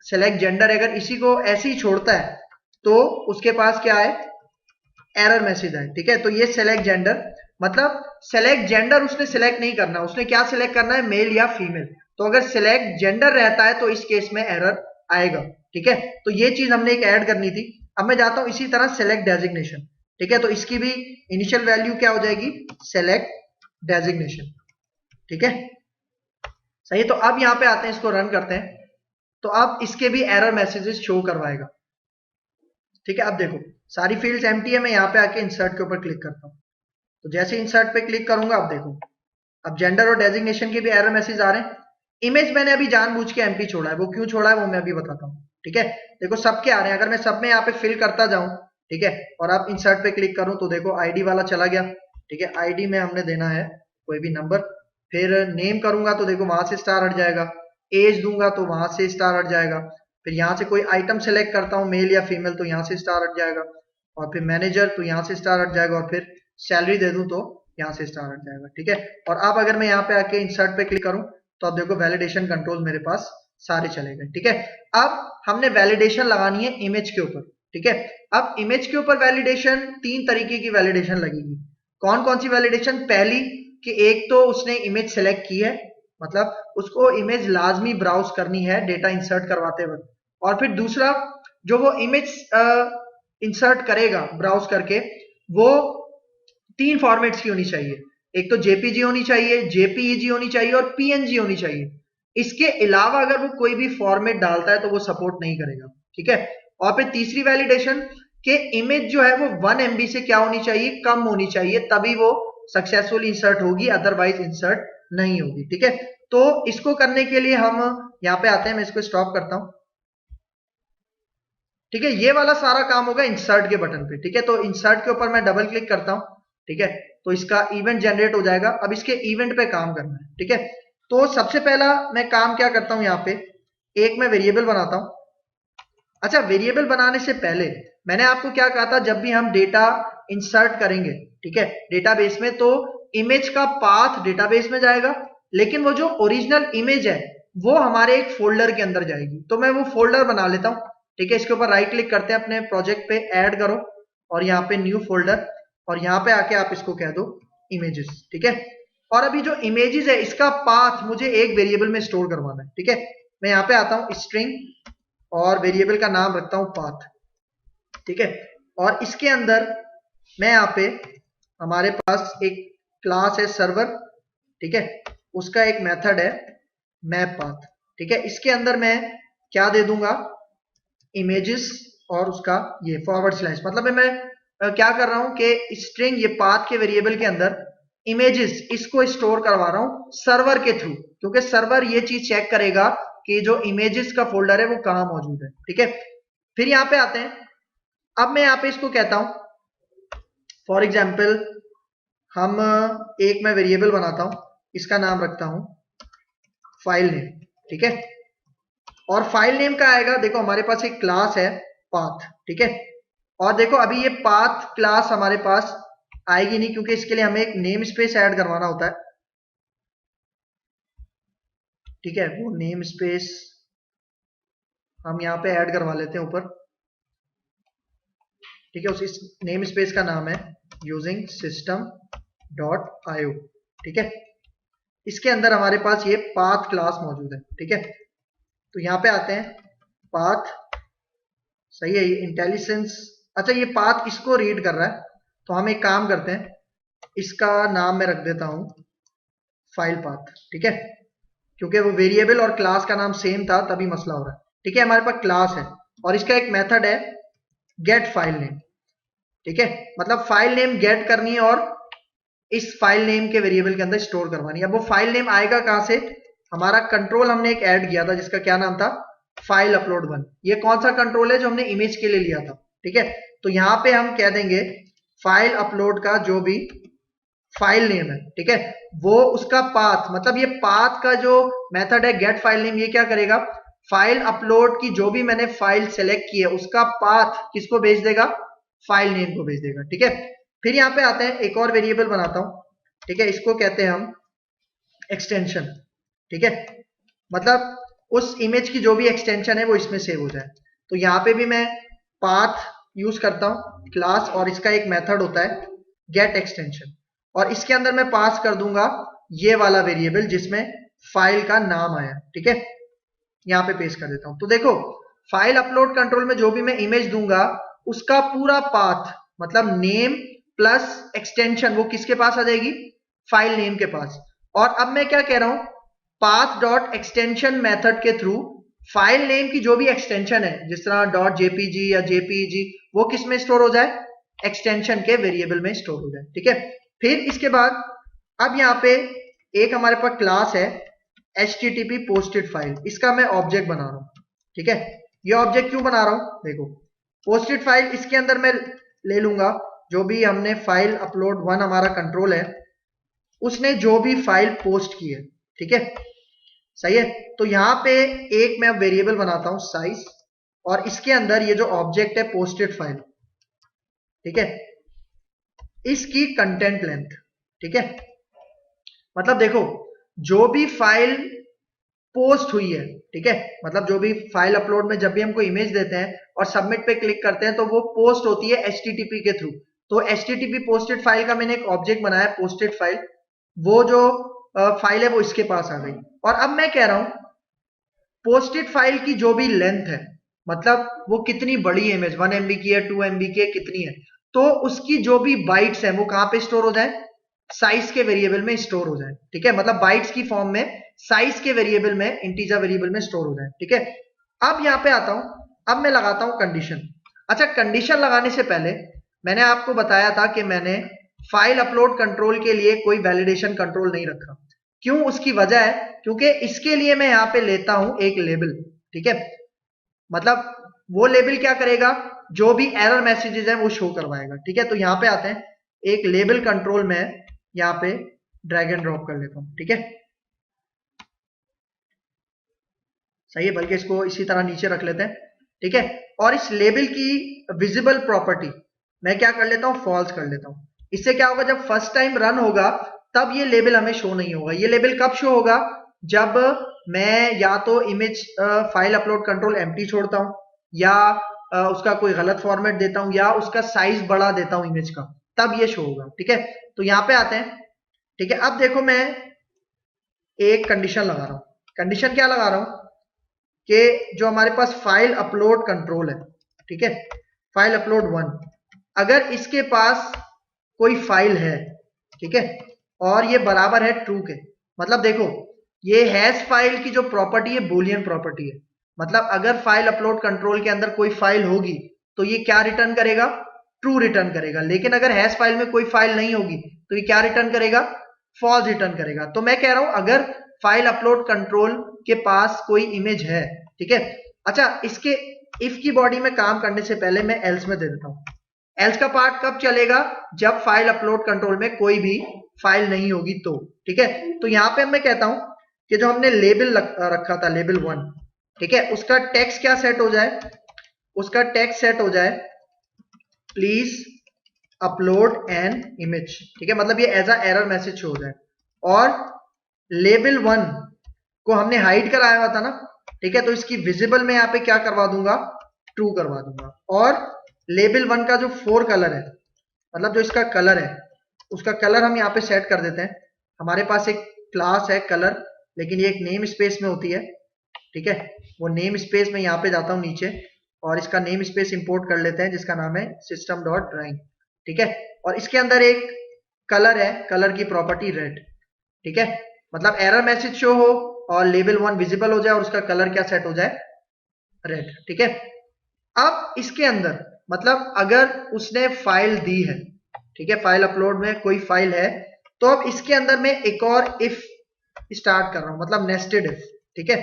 सेलेक्ट जेंडर है अगर इसी को ऐसे ही छोड़ता है तो उसके पास क्या है? एरर मैसेज है। ठीक है, तो ये सेलेक्ट जेंडर, मतलब सेलेक्ट जेंडर उसने सेलेक्ट नहीं करना, उसने क्या सेलेक्ट करना है? मेल या फीमेल। तो अगर सेलेक्ट जेंडर रहता है तो इस केस में एरर आएगा। ठीक है, तो ये चीज हमने एक ऐड करनी थी। अब मैं जाता हूं इसी तरह सेलेक्ट डेजिग्नेशन। ठीक है, तो इसकी भी इनिशियल वैल्यू क्या हो जाएगी? Select designation. ठीक है, सही है। तो अब यहां पे आते हैं, इसको रन करते हैं, तो अब इसके भी एरर मैसेजेस शो करवाएगा। ठीक है, अब देखो सारी फील्ड्स एम्प्टी है। मैं यहाँ पे आके इंसर्ट के ऊपर क्लिक करता हूँ, तो जैसे इंसर्ट पे क्लिक करूंगा अब देखो अब जेंडर और डेजिग्नेशन के भी एरर मैसेज आ रहे हैं। इमेज मैंने अभी जानबूझ के एम्प्टी छोड़ा है, वो क्यों छोड़ा है वो मैं अभी बताता हूँ। ठीक है, देखो सबके आ रहे हैं। अगर मैं सब में यहाँ पे फिल करता जाऊं, ठीक है, और आप इंसर्ट पे क्लिक करूं तो देखो आईडी वाला चला गया। ठीक है, आईडी में हमने देना है कोई भी नंबर। फिर नेम करूंगा तो देखो वहां से स्टार हट जाएगा। एज दूंगा तो वहां से स्टार हट जाएगा। फिर यहाँ से कोई आइटम सेलेक्ट करता हूँ मेल या फीमेल तो यहाँ से स्टार हट जाएगा। और फिर मैनेजर तो यहाँ से स्टार हट जाएगा, और फिर सैलरी दे दूं तो यहाँ से स्टार हट जाएगा, ठीक है। और अब अगर मैं यहाँ पे आके इंसर्ट पे क्लिक करूं तो अब देखो वैलिडेशन कंट्रोल मेरे पास सारे चले गए, ठीक है। अब हमने वैलिडेशन लगानी है इमेज के ऊपर, ठीक है। अब इमेज के ऊपर वैलिडेशन, 3 तरीके की वैलिडेशन लगेगी। कौन कौन सी वैलिडेशन? पहली कि एक तो उसने इमेज सेलेक्ट की है, मतलब उसको इमेज लाजमी ब्राउज करनी है डेटा इंसर्ट करवाते वक्त। और फिर दूसरा, जो वो इमेज इंसर्ट करेगा ब्राउज करके, वो 3 फॉर्मेट्स की होनी चाहिए। एक तो जेपीजी होनी चाहिए, जेपीईजी होनी चाहिए और पीएनजी होनी चाहिए। इसके अलावा अगर वो कोई भी फॉर्मेट डालता है तो वो सपोर्ट नहीं करेगा, ठीक है। और फिर तीसरी वैलिडेशन कि इमेज जो है वो 1 MB से क्या होनी चाहिए? कम होनी चाहिए, तभी वो सक्सेसफुली इंसर्ट होगी, अदरवाइज इंसर्ट नहीं होगी, ठीक है। तो इसको करने के लिए हम यहाँ पे आते हैं, मैं इसको स्टॉप करता हूं, ठीक है। ये वाला सारा काम होगा इंसर्ट के बटन पे, ठीक है। तो इंसर्ट के ऊपर मैं डबल क्लिक करता हूं, ठीक है। तो इसका इवेंट जनरेट हो जाएगा। अब इसके इवेंट पे काम करना है, ठीक है। तो सबसे पहला मैं काम क्या करता हूं, यहाँ पे एक मैं वेरिएबल बनाता हूं। अच्छा, वेरिएबल बनाने से पहले मैंने आपको क्या कहा था, जब भी हम डेटा इंसर्ट करेंगे, ठीक है, डेटाबेस में, तो इमेज का पाथ डेटाबेस में जाएगा, लेकिन वो जो ओरिजिनल इमेज है वो हमारे एक फोल्डर के अंदर जाएगी। तो मैं वो फोल्डर बना लेता हूं, ठीक है। इसके ऊपर राइट क्लिक करते हैं, अपने प्रोजेक्ट पे ऐड करो और यहाँ पे न्यू फोल्डर, और यहाँ पे आके आप इसको कह दो इमेजेस, ठीक है। और अभी जो इमेजेस है इसका पाथ मुझे एक वेरिएबल में स्टोर करवाना है, ठीक है। मैं यहाँ पे आता हूँ स्ट्रिंग और वेरिएबल का नाम रखता हूँ पाथ, ठीक है। और इसके अंदर मैं यहाँ पे, हमारे पास एक क्लास है सर्वर, ठीक है, उसका एक मेथड है मैप पाथ, ठीक है। इसके अंदर मैं क्या दे दूंगा? इमेजेस और उसका ये फॉरवर्ड स्लैश, मतलब मैं क्या कर रहा हूं कि स्ट्रिंग ये पाथ के वेरिएबल के अंदर इमेजेस इसको स्टोर करवा रहा हूं सर्वर के थ्रू, क्योंकि सर्वर ये चीज चेक करेगा कि जो इमेजेस का फोल्डर है वो कहां मौजूद है, ठीक है। फिर यहां पे आते हैं, अब मैं यहां पे इसको कहता हूं फॉर एग्जाम्पल, हम एक मैं वेरिएबल बनाता हूं, इसका नाम रखता हूं फाइल नेम, ठीक है। और फाइल नेम का आएगा, देखो हमारे पास एक क्लास है पाथ, ठीक है। और देखो अभी ये पाथ क्लास हमारे पास आएगी नहीं, क्योंकि इसके लिए हमें एक नेम स्पेस ऐड करवाना होता है, ठीक है। वो नेम स्पेस हम यहाँ पे ऐड करवा लेते हैं ऊपर, ठीक है। उस नेम स्पेस का नाम है यूजिंग सिस्टम डॉट आईओ, ठीक है। इसके अंदर हमारे पास ये पाथ क्लास मौजूद है, ठीक है। तो यहाँ पे आते हैं, पाथ, सही है, ये इंटेलिजेंस, अच्छा ये पाथ इसको रीड कर रहा है, तो हम एक काम करते हैं, इसका नाम मैं रख देता हूं फाइल पाथ, ठीक है। क्योंकि वो वेरिएबल और क्लास का नाम सेम था तभी मसला हो रहा है, ठीक है। हमारे पास क्लास है और इसका एक मेथड है गेट फाइल नेम, ठीक है। मतलब फाइल नेम गेट करनी है और इस फाइल नेम के वेरिएबल के अंदर स्टोर करवानी है। अब वो फाइल नेम आएगा कहां से? हमारा कंट्रोल हमने एक ऐड किया था जिसका क्या नाम था, फाइल अपलोड 1। ये कौन सा कंट्रोल है? जो हमने इमेज के लिए लिया था, ठीक है। तो यहां पे हम कह देंगे फाइल अपलोड का जो भी फाइल नेम है, ठीक है, वो उसका पाथ, मतलब ये पाथ का जो मेथड है गेट फाइल नेम, ये क्या करेगा? फाइल अपलोड की जो भी मैंने फाइल सेलेक्ट की है उसका पाथ किसको भेज देगा? फाइल नेम को भेज देगा, ठीक है। फिर यहाँ पे आते हैं, एक और वेरिएबल बनाता हूं, ठीक है, इसको कहते हैं हम एक्सटेंशन, ठीक है। मतलब उस इमेज की जो भी एक्सटेंशन है वो इसमें सेव हो जाए। तो यहाँ पे भी मैं पाथ यूज करता हूं क्लास, और इसका एक मेथड होता है गेट एक्सटेंशन, और इसके अंदर मैं पास कर दूंगा ये वाला वेरिएबल जिसमें फाइल का नाम आया, ठीक है। यहाँ पे पेस्ट कर देता हूं, तो देखो फाइल अपलोड कंट्रोल में जो भी मैं इमेज दूंगा उसका पूरा पाथ, मतलब नेम प्लस एक्सटेंशन, वो किसके पास आ जाएगी? फाइल नेम के पास। और अब मैं क्या कह रहा हूं, पाथ डॉट एक्सटेंशन मेथड के थ्रू फाइल नेम की जो भी एक्सटेंशन है, जिस तरह डॉट जेपीजी या जेपीजी, वो किस में स्टोर हो जाए? एक्सटेंशन के वेरिएबल में स्टोर हो जाए, ठीक है। फिर इसके बाद अब यहाँ पे एक हमारे पास क्लास है http पोस्टेड फाइल, इसका मैं ऑब्जेक्ट बना रहा हूं, ठीक है। ये ऑब्जेक्ट क्यों बना रहा हूं? देखो पोस्टेड फाइल, इसके अंदर मैं ले लूंगा जो भी हमने फाइल अपलोड 1 हमारा कंट्रोल है, उसने जो भी फाइल पोस्ट की है, ठीक है, सही है। तो यहां पे एक मैं वेरिएबल बनाता हूं साइज, और इसके अंदर ये जो ऑब्जेक्ट है पोस्टेड फाइल, ठीक है, इसकी कंटेंट लेंथ। ठीक है, मतलब देखो जो भी फाइल पोस्ट हुई है, ठीक है, मतलब जो भी फाइल अपलोड में जब भी हमको इमेज देते हैं और सबमिट पे क्लिक करते हैं तो वो पोस्ट होती है HTTP के थ्रू। तो HTTP पोस्टेड फाइल का मैंने एक ऑब्जेक्ट बनाया, पोस्टेड फाइल, वो जो फाइल है वो इसके पास आ गई। और अब मैं कह रहा हूं पोस्टेड फाइल की जो भी लेंथ है, मतलब वो कितनी बड़ी इमेज, 1 MB की है, 2 MB की है, कितनी है, तो उसकी जो भी बाइट्स है वो कहां पे स्टोर हो जाए, साइज के वेरिएबल में स्टोर हो जाए। ठीक है, मतलब बाइट्स की फॉर्म में साइज के वेरिएबल में, इंटीजर वेरिएबल में स्टोर हो जाए। ठीक है, अब यहां पे आता हूं, अब मैं लगाता हूं कंडीशन। अच्छा, कंडीशन लगाने से पहले मैंने आपको बताया था कि मैंने फाइल अपलोड कंट्रोल के लिए कोई वैलिडेशन कंट्रोल नहीं रखा। क्यों? उसकी वजह है क्योंकि इसके लिए मैं यहां पे लेता हूं एक लेबल। ठीक है, मतलब वो लेबल क्या करेगा, जो भी एरर मैसेजेस है वो शो करवाएगा। ठीक है, तो यहां पे आते हैं, एक लेबल कंट्रोल में यहां पे ड्रैग एंड ड्रॉप कर लेता हूं। ठीक है, सही है, बल्कि इसको इसी तरह नीचे रख लेते हैं। ठीक है, और इस लेबल की विजिबल प्रॉपर्टी मैं क्या कर लेता हूं, फॉल्स कर लेता हूं। इससे क्या होगा, जब फर्स्ट टाइम रन होगा तब ये लेबल हमें शो नहीं होगा। ये लेबल कब शो होगा, जब मैं या तो image file upload control empty छोड़ता हूं, या उसका कोई गलत फॉर्मेट देता हूं, या उसका साइज बढ़ा देता हूं इमेज का, तब ये शो होगा। ठीक है, तो यहां पे आते हैं। ठीक है, अब देखो मैं एक कंडीशन लगा रहा हूं। कंडीशन क्या लगा रहा हूं कि जो हमारे पास फाइल अपलोड कंट्रोल है, ठीक है, फाइल अपलोड 1, अगर इसके पास कोई फाइल है, ठीक है, और ये बराबर है ट्रू के, मतलब देखो ये हैश फाइल की जो प्रॉपर्टी है बूलियन प्रॉपर्टी है। मतलब अगर फाइल अपलोड कंट्रोल के अंदर कोई फाइल होगी तो ये क्या रिटर्न करेगा, ट्रू रिटर्न करेगा। लेकिन अगर हैश फाइल में कोई फाइल नहीं होगी तो ये क्या रिटर्न करेगा, फॉल्स रिटर्न करेगा। तो मैं कह रहा हूं अगर फाइल अपलोड कंट्रोल के पास कोई इमेज है, ठीक है, अच्छा, इसके इफ की बॉडी में काम करने से पहले मैं एल्स में दे देता हूं। एल्स का पार्ट कब चलेगा, जब फाइल अपलोड कंट्रोल में कोई भी फाइल नहीं होगी तो। ठीक है, तो यहां पे मैं कहता हूं कि जो हमने लेबल रखा था, लेबल 1, ठीक है, उसका टेक्स्ट क्या सेट हो जाए, उसका टेक्स्ट सेट हो जाए प्लीज अपलोड एन इमेज। ठीक है, मतलब ये as a error message show हो जाए। और लेबल 1 को हमने हाइड कराया हुआ था ना, ठीक है, तो इसकी विजिबल में यहां पे क्या करवा दूंगा, ट्रू करवा दूंगा। और लेबल 1 का जो 4 कलर है, मतलब जो इसका कलर है, उसका कलर हम यहाँ पे सेट कर देते हैं। हमारे पास एक क्लास है कलर, लेकिन ये एक नेम स्पेस में होती है। ठीक है, वो नेम स्पेस में यहाँ पे जाता हूँ नीचे, और इसका नेम स्पेस इंपोर्ट कर लेते हैं जिसका नाम है system डॉट ड्राइंग। ठीक है, और इसके अंदर एक कलर है, कलर की प्रॉपर्टी रेड। ठीक है, मतलब एरर मैसेज शो हो और लेबल 1 विजिबल हो जाए और उसका कलर क्या सेट हो जाए, रेड। ठीक है, अब इसके अंदर मतलब अगर उसने फाइल दी है, ठीक है, फाइल अपलोड में कोई फाइल है, तो अब इसके अंदर मैं एक और इफ स्टार्ट कर रहा हूं, मतलब नेस्टेड इफ। ठीक है,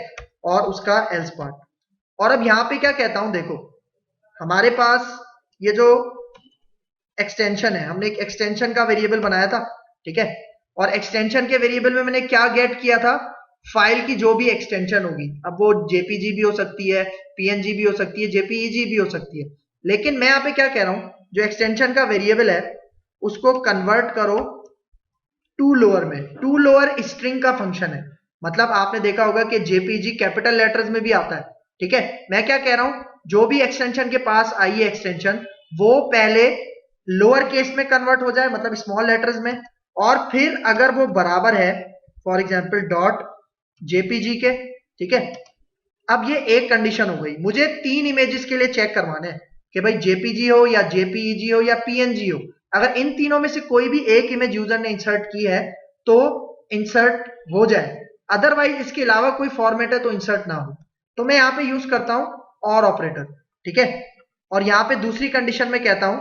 और उसका एल्स पार्ट। और अब यहां पे क्या कहता हूं, देखो हमारे पास ये जो एक्सटेंशन है, हमने एक एक्सटेंशन का वेरिएबल बनाया था। ठीक है, और एक्सटेंशन के वेरिएबल में मैंने क्या गेट किया था, फाइल की जो भी एक्सटेंशन होगी। अब वो जेपीजी भी हो सकती है, पीएनजी भी हो सकती है, जेपीईजी भी हो सकती है। लेकिन मैं यहाँ पे क्या कह रहा हूं, जो एक्सटेंशन का वेरिएबल है उसको कन्वर्ट करो टू लोअर में। टू लोअर स्ट्रिंग का फंक्शन है, मतलब आपने देखा होगा कि जेपीजी कैपिटल लेटर्स में भी आता है। ठीक है, मैं क्या कह रहा हूं, जो भी एक्सटेंशन के पास आई है एक्सटेंशन, वो पहले लोअर केस में कन्वर्ट हो जाए, मतलब स्मॉल लेटर्स में, और फिर अगर वो बराबर है फॉर एग्जाम्पल डॉट जेपीजी के। ठीक है, अब ये एक कंडीशन हो गई। मुझे 3 इमेजेस के लिए चेक करवाने हैं कि भाई जेपीजी हो या जेपीईजी हो या पीएनजी हो। अगर इन तीनों में से कोई भी एक इमेज यूजर ने इंसर्ट की है तो इंसर्ट हो जाए, अदरवाइज इसके अलावा कोई फॉर्मेट है तो इंसर्ट ना हो। तो मैं यहां पे यूज करता हूं और ऑपरेटर। ठीक है, और यहां पे दूसरी कंडीशन में कहता हूं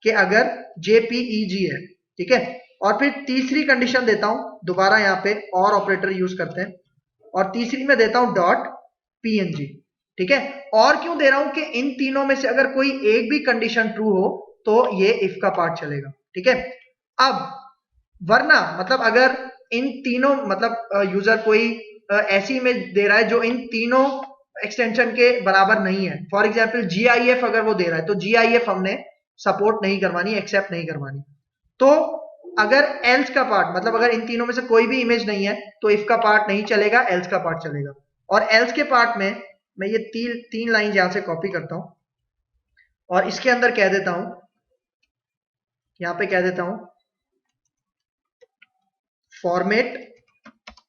कि अगर जेपीईजी है, ठीक है, और फिर तीसरी कंडीशन देता हूं, दोबारा यहां पे और ऑपरेटर यूज करते हैं, और तीसरी में देता हूं डॉट पीएनजी। ठीक है, और क्यों दे रहा हूं कि इन तीनों में से अगर कोई एक भी कंडीशन ट्रू हो तो ये इफ का पार्ट चलेगा। ठीक है, अब वरना मतलब अगर इन तीनों मतलब यूजर कोई ऐसी इमेज दे रहा है जो इन तीनों एक्सटेंशन के बराबर नहीं है, फॉर एग्जाम्पल जीआईएफ अगर वो दे रहा है, तो जीआईएफ हमने सपोर्ट नहीं करवानी, एक्सेप्ट नहीं करवानी। तो अगर एल्स का पार्ट, मतलब अगर इन तीनों में से कोई भी इमेज नहीं है तो इफ का पार्ट नहीं चलेगा, एल्स का पार्ट चलेगा। और एल्स के पार्ट में मैं ये तीन लाइन यहां से कॉपी करता हूं और इसके अंदर कह देता हूं, यहां पे कह देता हूं फॉर्मेट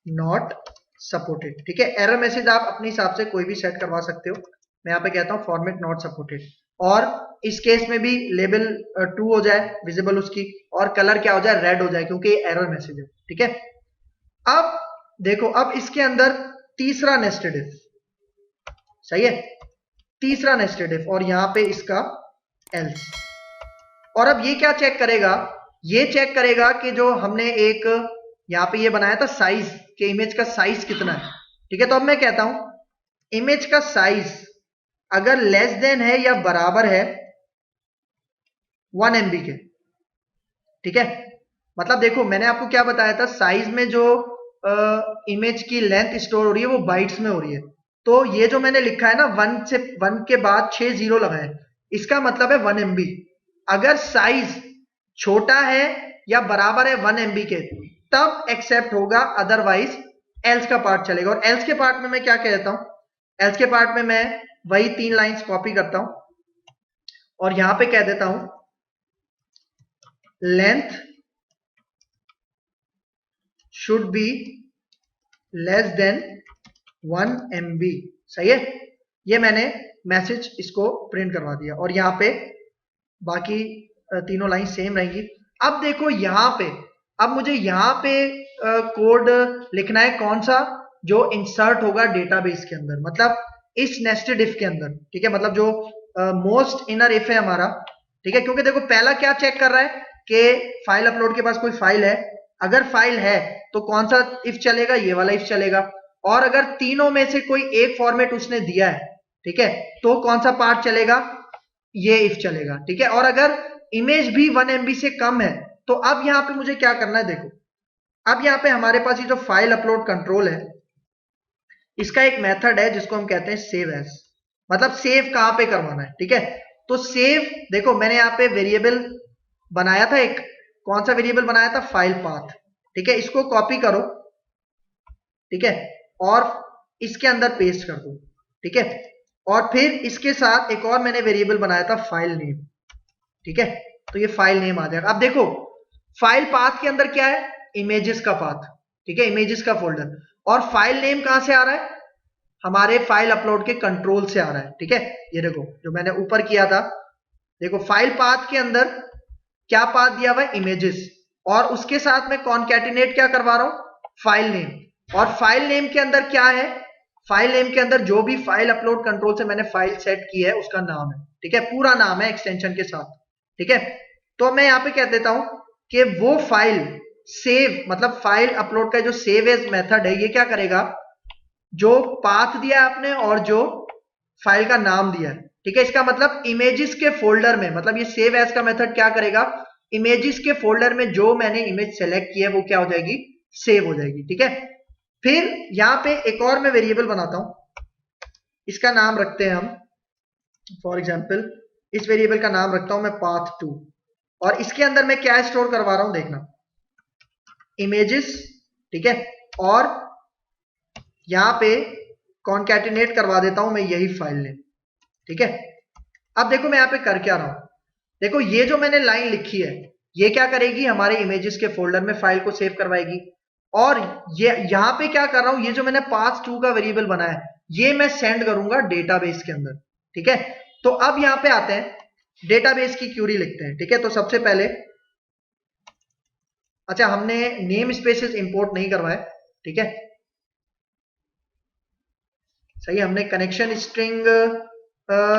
नॉट सपोर्टेड। ठीक है, एरर मैसेज आप अपने हिसाब से कोई भी सेट करवा सकते हो। मैं यहां पे कहता हूं फॉर्मेट नॉट सपोर्टेड, और इस केस में भी लेबल 2 हो जाए विजिबल उसकी, और कलर क्या हो जाए, रेड हो जाए, क्योंकि ये एरर मैसेज है। ठीक है, अब देखो, अब इसके अंदर तीसरा नेस्टेड इफ, सही है, तीसरा नेस्टेड इफ, और यहां पे इसका एल्स। और अब ये क्या चेक करेगा, ये चेक करेगा कि जो हमने एक यहां पे ये बनाया था साइज, के इमेज का साइज कितना है। ठीक है, तो अब मैं कहता हूं इमेज का साइज अगर लेस देन है या बराबर है 1 MB के। ठीक है, मतलब देखो मैंने आपको क्या बताया था, साइज में जो इमेज की लेंथ स्टोर हो रही है वो बाइट्स में हो रही है। तो ये जो मैंने लिखा है ना 1 के बाद 6 जीरो लगाए, इसका मतलब है 1 MB। अगर साइज छोटा है या बराबर है 1 MB के तब एक्सेप्ट होगा, अदरवाइज एल्स का पार्ट चलेगा। और एल्स के पार्ट में मैं क्या कह देता हूं, एल्स के पार्ट में मैं वही 3 लाइंस कॉपी करता हूं और यहां पे कह देता हूं length should be less than 1 MB। सही है, ये मैंने मैसेज इसको प्रिंट करवा दिया और यहां पे बाकी तीनों लाइन सेम रहेंगी। अब देखो यहां पे, अब मुझे यहां पे कोड लिखना है कौन सा, जो इंसर्ट होगा डेटाबेस के अंदर, मतलब इस नेस्टेड इफ के अंदर। ठीक है, मतलब जो मोस्ट इनर इफ है हमारा। ठीक है, क्योंकि देखो पहला क्या चेक कर रहा है कि फाइल अपलोड के पास कोई फाइल है, अगर फाइल है तो कौन सा इफ चलेगा, ये वाला इफ चलेगा। और अगर तीनों में से कोई एक फॉर्मेट उसने दिया है, ठीक है, तो कौन सा पार्ट चलेगा, ये इफ चलेगा। ठीक है, और अगर इमेज भी 1 MB से कम है तो अब यहां पे मुझे क्या करना है, देखो अब यहां पे हमारे पास ये जो फाइल अपलोड कंट्रोल है, इसका एक मेथड है जिसको हम कहते हैं सेव एज, मतलब सेव कहां पे करवाना है। ठीक है, तो सेव, देखो मैंने यहां पे वेरिएबल बनाया था एक, कौन सा वेरिएबल बनाया था, फाइल पाथ। ठीक है, इसको कॉपी करो, ठीक है, और इसके अंदर पेस्ट कर दो। ठीक है, और फिर इसके साथ एक और मैंने वेरिएबल बनाया था फाइल नेम। ठीक है, तो ये फाइल नेम आ जाएगा। अब देखो फाइल पाथ के अंदर क्या है, इमेजेस का पाथ। ठीक है, इमेजेस का फोल्डर, और फाइल नेम कहां से आ रहा है, हमारे फाइल अपलोड के कंट्रोल से आ रहा है। ठीक है, ये देखो जो मैंने ऊपर किया था, देखो फाइल पाथ के अंदर क्या पाथ दिया हुआ है, इमेजेस, और उसके साथ में कॉन्कैटिनेट क्या करवा रहा हूं, फाइल नेम। और फाइल नेम के अंदर क्या है, फाइल नेम के अंदर जो भी फाइल अपलोड कंट्रोल से मैंने फाइल सेट की है उसका नाम है। ठीक है, पूरा नाम है एक्सटेंशन के साथ। ठीक है, तो मैं यहां पे कह देता हूं कि वो फाइल सेव, मतलब फाइल अपलोड का जो सेव एज मेथड है, ये क्या करेगा, जो पाथ दिया है आपने और जो फाइल का नाम दिया है, ठीक है, इसका मतलब इमेजेस के फोल्डर में, मतलब ये सेव एज का मेथड क्या करेगा, इमेजेस के फोल्डर में जो मैंने इमेज सेलेक्ट की है वो क्या हो जाएगी, सेव हो जाएगी। ठीक है, फिर यहां पे एक और मैं वेरिएबल बनाता हूं, इसका नाम रखते हैं हम, फॉर एग्जांपल इस वेरिएबल का नाम रखता हूं मैं path2, और इसके अंदर मैं क्या स्टोर करवा रहा हूं, देखना इमेजेस। ठीक है, और यहां पे कॉन्कैटिनेट करवा देता हूं मैं यही फाइल नेम। ठीक है, अब देखो मैं यहां पे कर क्या रहा हूं, देखो ये जो मैंने लाइन लिखी है ये क्या करेगी, हमारे इमेजेस के फोल्डर में फाइल को सेव करवाएगी। और ये यहां पे क्या कर रहा हूं, ये जो मैंने path2 का वेरिएबल बनाया है ये मैं सेंड करूंगा डेटाबेस के अंदर। ठीक है, तो अब यहां पे आते हैं, डेटाबेस की क्यूरी लिखते हैं। ठीक है, तो सबसे पहले, अच्छा हमने नेम स्पेसेस इंपोर्ट नहीं करवाए। ठीक है, सही, हमने कनेक्शन स्ट्रिंग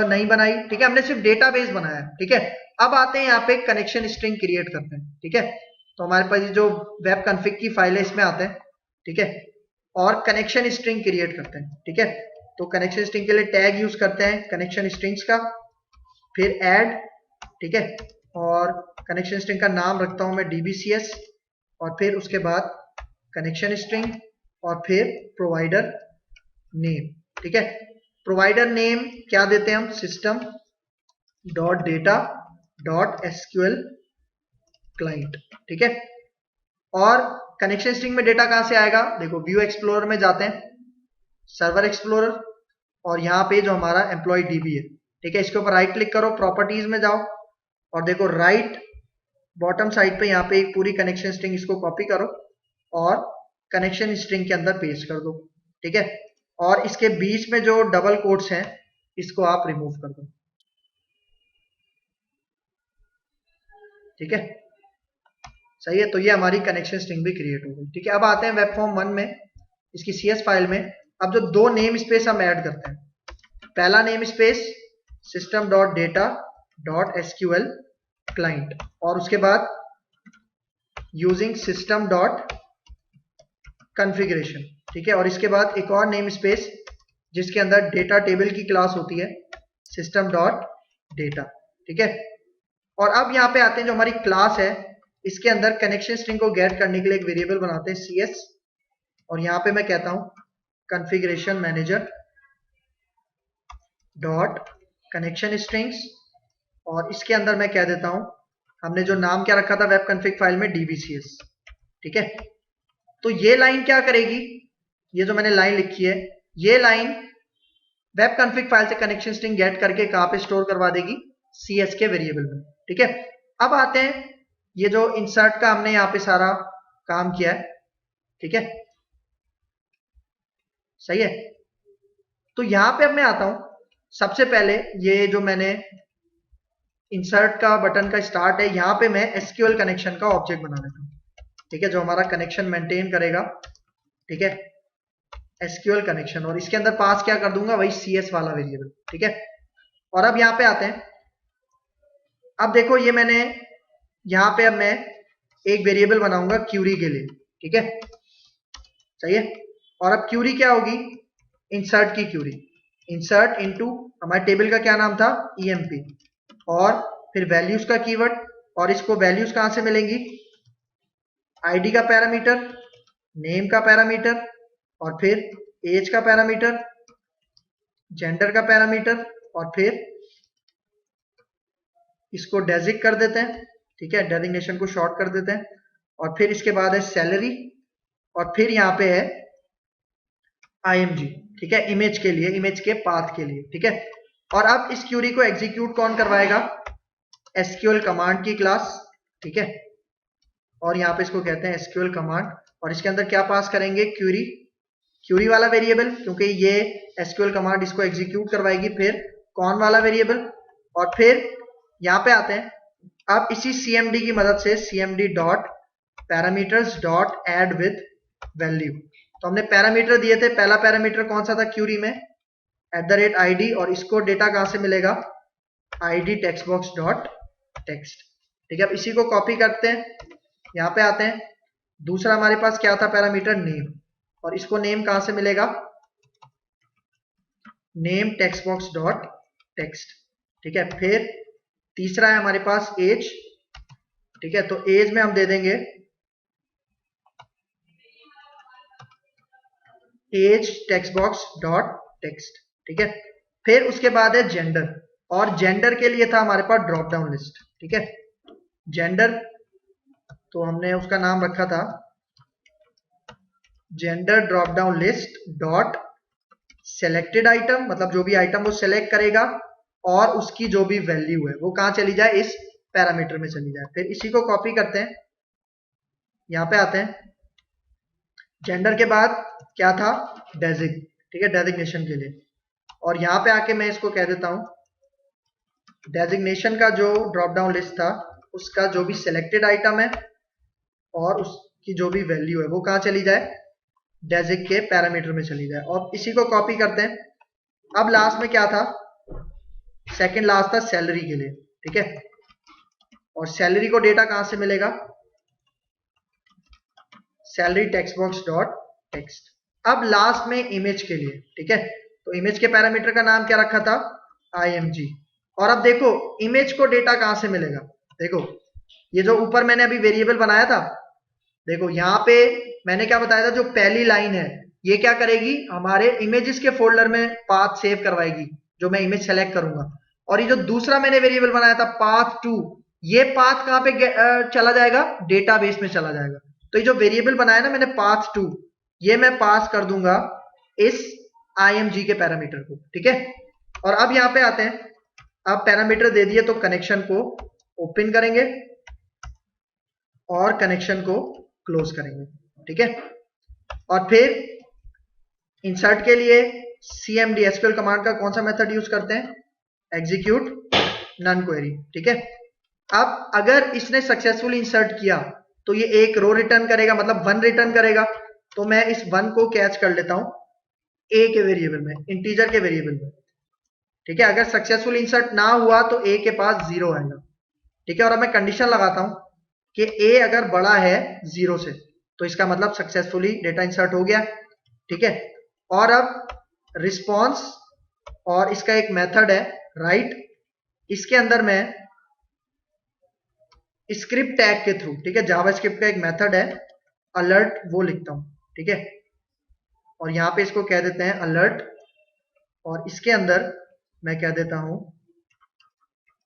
नहीं बनाई। ठीक है, हमने सिर्फ डेटाबेस बनाया। ठीक है, अब आते हैं यहाँ पे कनेक्शन स्ट्रिंग क्रिएट करते हैं। ठीक है, तो हमारे पास ये जो वेब कॉन्फ़िग की फाइल है इसमें आते हैं। ठीक है, और कनेक्शन स्ट्रिंग क्रिएट करते हैं। ठीक है, तो कनेक्शन स्ट्रिंग के लिए टैग यूज करते हैं कनेक्शन स्ट्रिंग्स का, फिर ऐड। ठीक है, और कनेक्शन स्ट्रिंग का नाम रखता हूं मैं dbcs, और फिर उसके बाद कनेक्शन स्ट्रिंग, और फिर प्रोवाइडर नेम। ठीक है, प्रोवाइडर नेम क्या देते हैं हम, system dot data dot SQL client, ठीक है। और कनेक्शन स्ट्रिंग में डेटा कहां से आएगा, देखो व्यू एक्सप्लोरर में जाते हैं, सर्वर एक्सप्लोरर, और यहाँ पे जो हमारा एम्प्लॉय डीबी है, ठीक है, इसके ऊपर राइट क्लिक करो, प्रॉपर्टीज में जाओ और देखो राइट बॉटम साइड पे यहाँ पे एक पूरी कनेक्शन स्ट्रिंग, इसको कॉपी करो और कनेक्शन स्ट्रिंग के अंदर पेस्ट कर दो, ठीक है। और इसके बीच में जो डबल कोट्स हैं इसको आप रिमूव कर दो, ठीक है, सही है। तो ये हमारी कनेक्शन स्ट्रिंग भी क्रिएट हो गई, ठीक है। अब आते हैं वेब फॉर्म 1 में, इसकी CS फाइल में। अब जो दो नेम स्पेस हम ऐड करते हैं, पहला नेम स्पेस system.data.sql क्लाइंट, और उसके बाद यूजिंग system.configuration, ठीक है। और इसके बाद एक और नेम स्पेस जिसके अंदर डेटा टेबल की क्लास होती है system.data, ठीक है। और अब यहाँ पे आते हैं, जो हमारी क्लास है इसके अंदर कनेक्शन स्ट्रिंग को गेट करने के लिए एक वेरिएबल बनाते हैं CS, और यहाँ पे मैं कहता हूं configuration manager dot connection strings, और इसके अंदर मैं कह देता हूं, हमने जो नाम क्या रखा था वेब कॉन्फ़िग फाइल में, DBCS, ठीक है। तो ये लाइन क्या करेगी, ये जो मैंने लाइन लिखी है, ये लाइन वेब कॉन्फ़िग फाइल से कनेक्शन स्ट्रिंग गेट करके कहां पे स्टोर करवा देगी, CS के वेरिएबल में, ठीक है। अब आते हैं, ये जो इंसर्ट का हमने यहाँ पे सारा काम किया है, ठीक है, सही है। तो यहां पे अब मैं आता हूं, सबसे पहले ये जो मैंने इंसर्ट का बटन का स्टार्ट है, यहां पे मैं SQL कनेक्शन का ऑब्जेक्ट बना लेता हूं, ठीक है, जो हमारा कनेक्शन मेंटेन करेगा, ठीक है, SQL कनेक्शन, और इसके अंदर पास क्या कर दूंगा, वही CS वाला वेरिएबल, ठीक है। और अब यहां पे आते हैं, अब देखो ये मैंने यहां पे अब मैं एक वेरिएबल बनाऊंगा क्यूरी के लिए, ठीक है, सही है। और अब क्यूरी क्या होगी, इंसर्ट की क्यूरी, इंसर्ट इनटू हमारे टेबल का क्या नाम था, EMP, और फिर वैल्यूज का कीवर्ड, और इसको वैल्यूज कहां से मिलेंगी, आईडी का पैरामीटर, नेम का पैरामीटर, और फिर एज का पैरामीटर, जेंडर का पैरामीटर, और फिर इसको डेजिग कर देते हैं, ठीक है, डेजिग्नेशन को शॉर्ट कर देते हैं, और फिर इसके बाद है सैलरी, और फिर यहाँ पे है IMG, ठीक है, इमेज के लिए, इमेज के पाथ के लिए, ठीक है। और अब इस क्यूरी को एग्जीक्यूट कौन करवाएगा, SQL कमांड की क्लास, ठीक है, और यहाँ पे इसको कहते हैं SQL कमांड, और इसके अंदर क्या पास करेंगे, क्यूरी, क्यूरी वाला वेरिएबल, क्योंकि ये SQL कमांड इसको एग्जीक्यूट करवाएगी, फिर कौन वाला वेरिएबल, और फिर यहाँ पे आते हैं, अब इसी CMD की मदद से CMD dot parameters dot add with value, तो हमने पैरामीटर दिए थे, पहला पैरामीटर कौन सा था क्यूरी में, @ID, और इसको डेटा कहां से मिलेगा, ID text box dot text, ठीक है। अब इसी को कॉपी करते हैं, यहाँ पे आते हैं, दूसरा हमारे पास क्या था पैरामीटर, नेम, और इसको नेम कहां से मिलेगा, name text box dot text, ठीक है। फिर तीसरा है हमारे पास एज, ठीक है, तो एज में हम दे देंगे age text box dot text, ठीक है। फिर उसके बाद है जेंडर, और जेंडर के लिए था हमारे पास ड्रॉप डाउन लिस्ट, ठीक है, जेंडर, तो हमने उसका नाम रखा था gender drop down list dot selected item, मतलब जो भी आइटम वो सेलेक्ट करेगा और उसकी जो भी वैल्यू है वो कहां चली जाए, इस पैरामीटर में चली जाए। फिर इसी को कॉपी करते हैं, यहां पे आते हैं, जेंडर के बाद क्या था, डेजिग, ठीक है, डेजिग्नेशन के लिए, और यहां पे आके मैं इसको कह देता हूं डेजिग्नेशन का जो ड्रॉप डाउन लिस्ट था उसका जो भी सिलेक्टेड आइटम है और उसकी जो भी वैल्यू है वो कहां चली जाए, डेजिग के पैरामीटर में चली जाए। और इसी को कॉपी करते हैं, अब लास्ट में क्या था, सेकंड लास्ट था सैलरी के लिए, ठीक है, और सैलरी को डेटा कहां से मिलेगा, salary text box dot text. अब लास्ट में इमेज के लिए, ठीक है, तो इमेज के पैरामीटर का नाम क्या रखा था, IMG, और अब देखो इमेज को डेटा कहां से मिलेगा, देखो ये जो ऊपर मैंने अभी वेरिएबल बनाया था, देखो यहाँ पे मैंने क्या बताया था, जो पहली लाइन है ये क्या करेगी, हमारे इमेजेस के फोल्डर में पाथ सेव करवाएगी, जो मैं इमेज सेलेक्ट करूंगा, और ये जो दूसरा मैंने वेरिएबल बनाया था path2, ये पाथ कहां पे चला जाएगा, डेटाबेस में चला जाएगा। तो ये जो वेरिएबल बनाया ना मैंने path2, ये मैं पास कर दूंगा इस img के पैरामीटर को, ठीक है। और अब यहां पे आते हैं, अब पैरामीटर दे दिए तो कनेक्शन को ओपन करेंगे और कनेक्शन को क्लोज करेंगे, ठीक है। और फिर इंसर्ट के लिए cmd SQL कमांड का कौन सा मेथड यूज करते हैं, एग्जीक्यूट नन क्वेरी, ठीक है। अब अगर इसने सक्सेसफुली इंसर्ट किया तो ये एक रो रिटर्न करेगा, मतलब 1 रिटर्न करेगा। तो मैं इस 1 को कैच कर लेता हूं a के वेरिएबल में, इंटीजर के वेरिएबल में, ठीक है। अगर सक्सेसफुल इंसर्ट ना हुआ तो a के पास 0 आएगा, ठीक है। और अब मैं कंडीशन लगाता हूं कि a अगर बड़ा है 0 से तो इसका मतलब सक्सेसफुली डेटा इंसर्ट हो गया, ठीक है। और अब रिस्पॉन्स और इसका एक मेथड है राइट, इसके अंदर मैं स्क्रिप्ट टैग के थ्रू, ठीक है, जावास्क्रिप्ट का एक मेथड है अलर्ट, वो लिखता हूं, ठीक है। और यहां पे इसको कह देते हैं अलर्ट, और इसके अंदर मैं कह देता हूं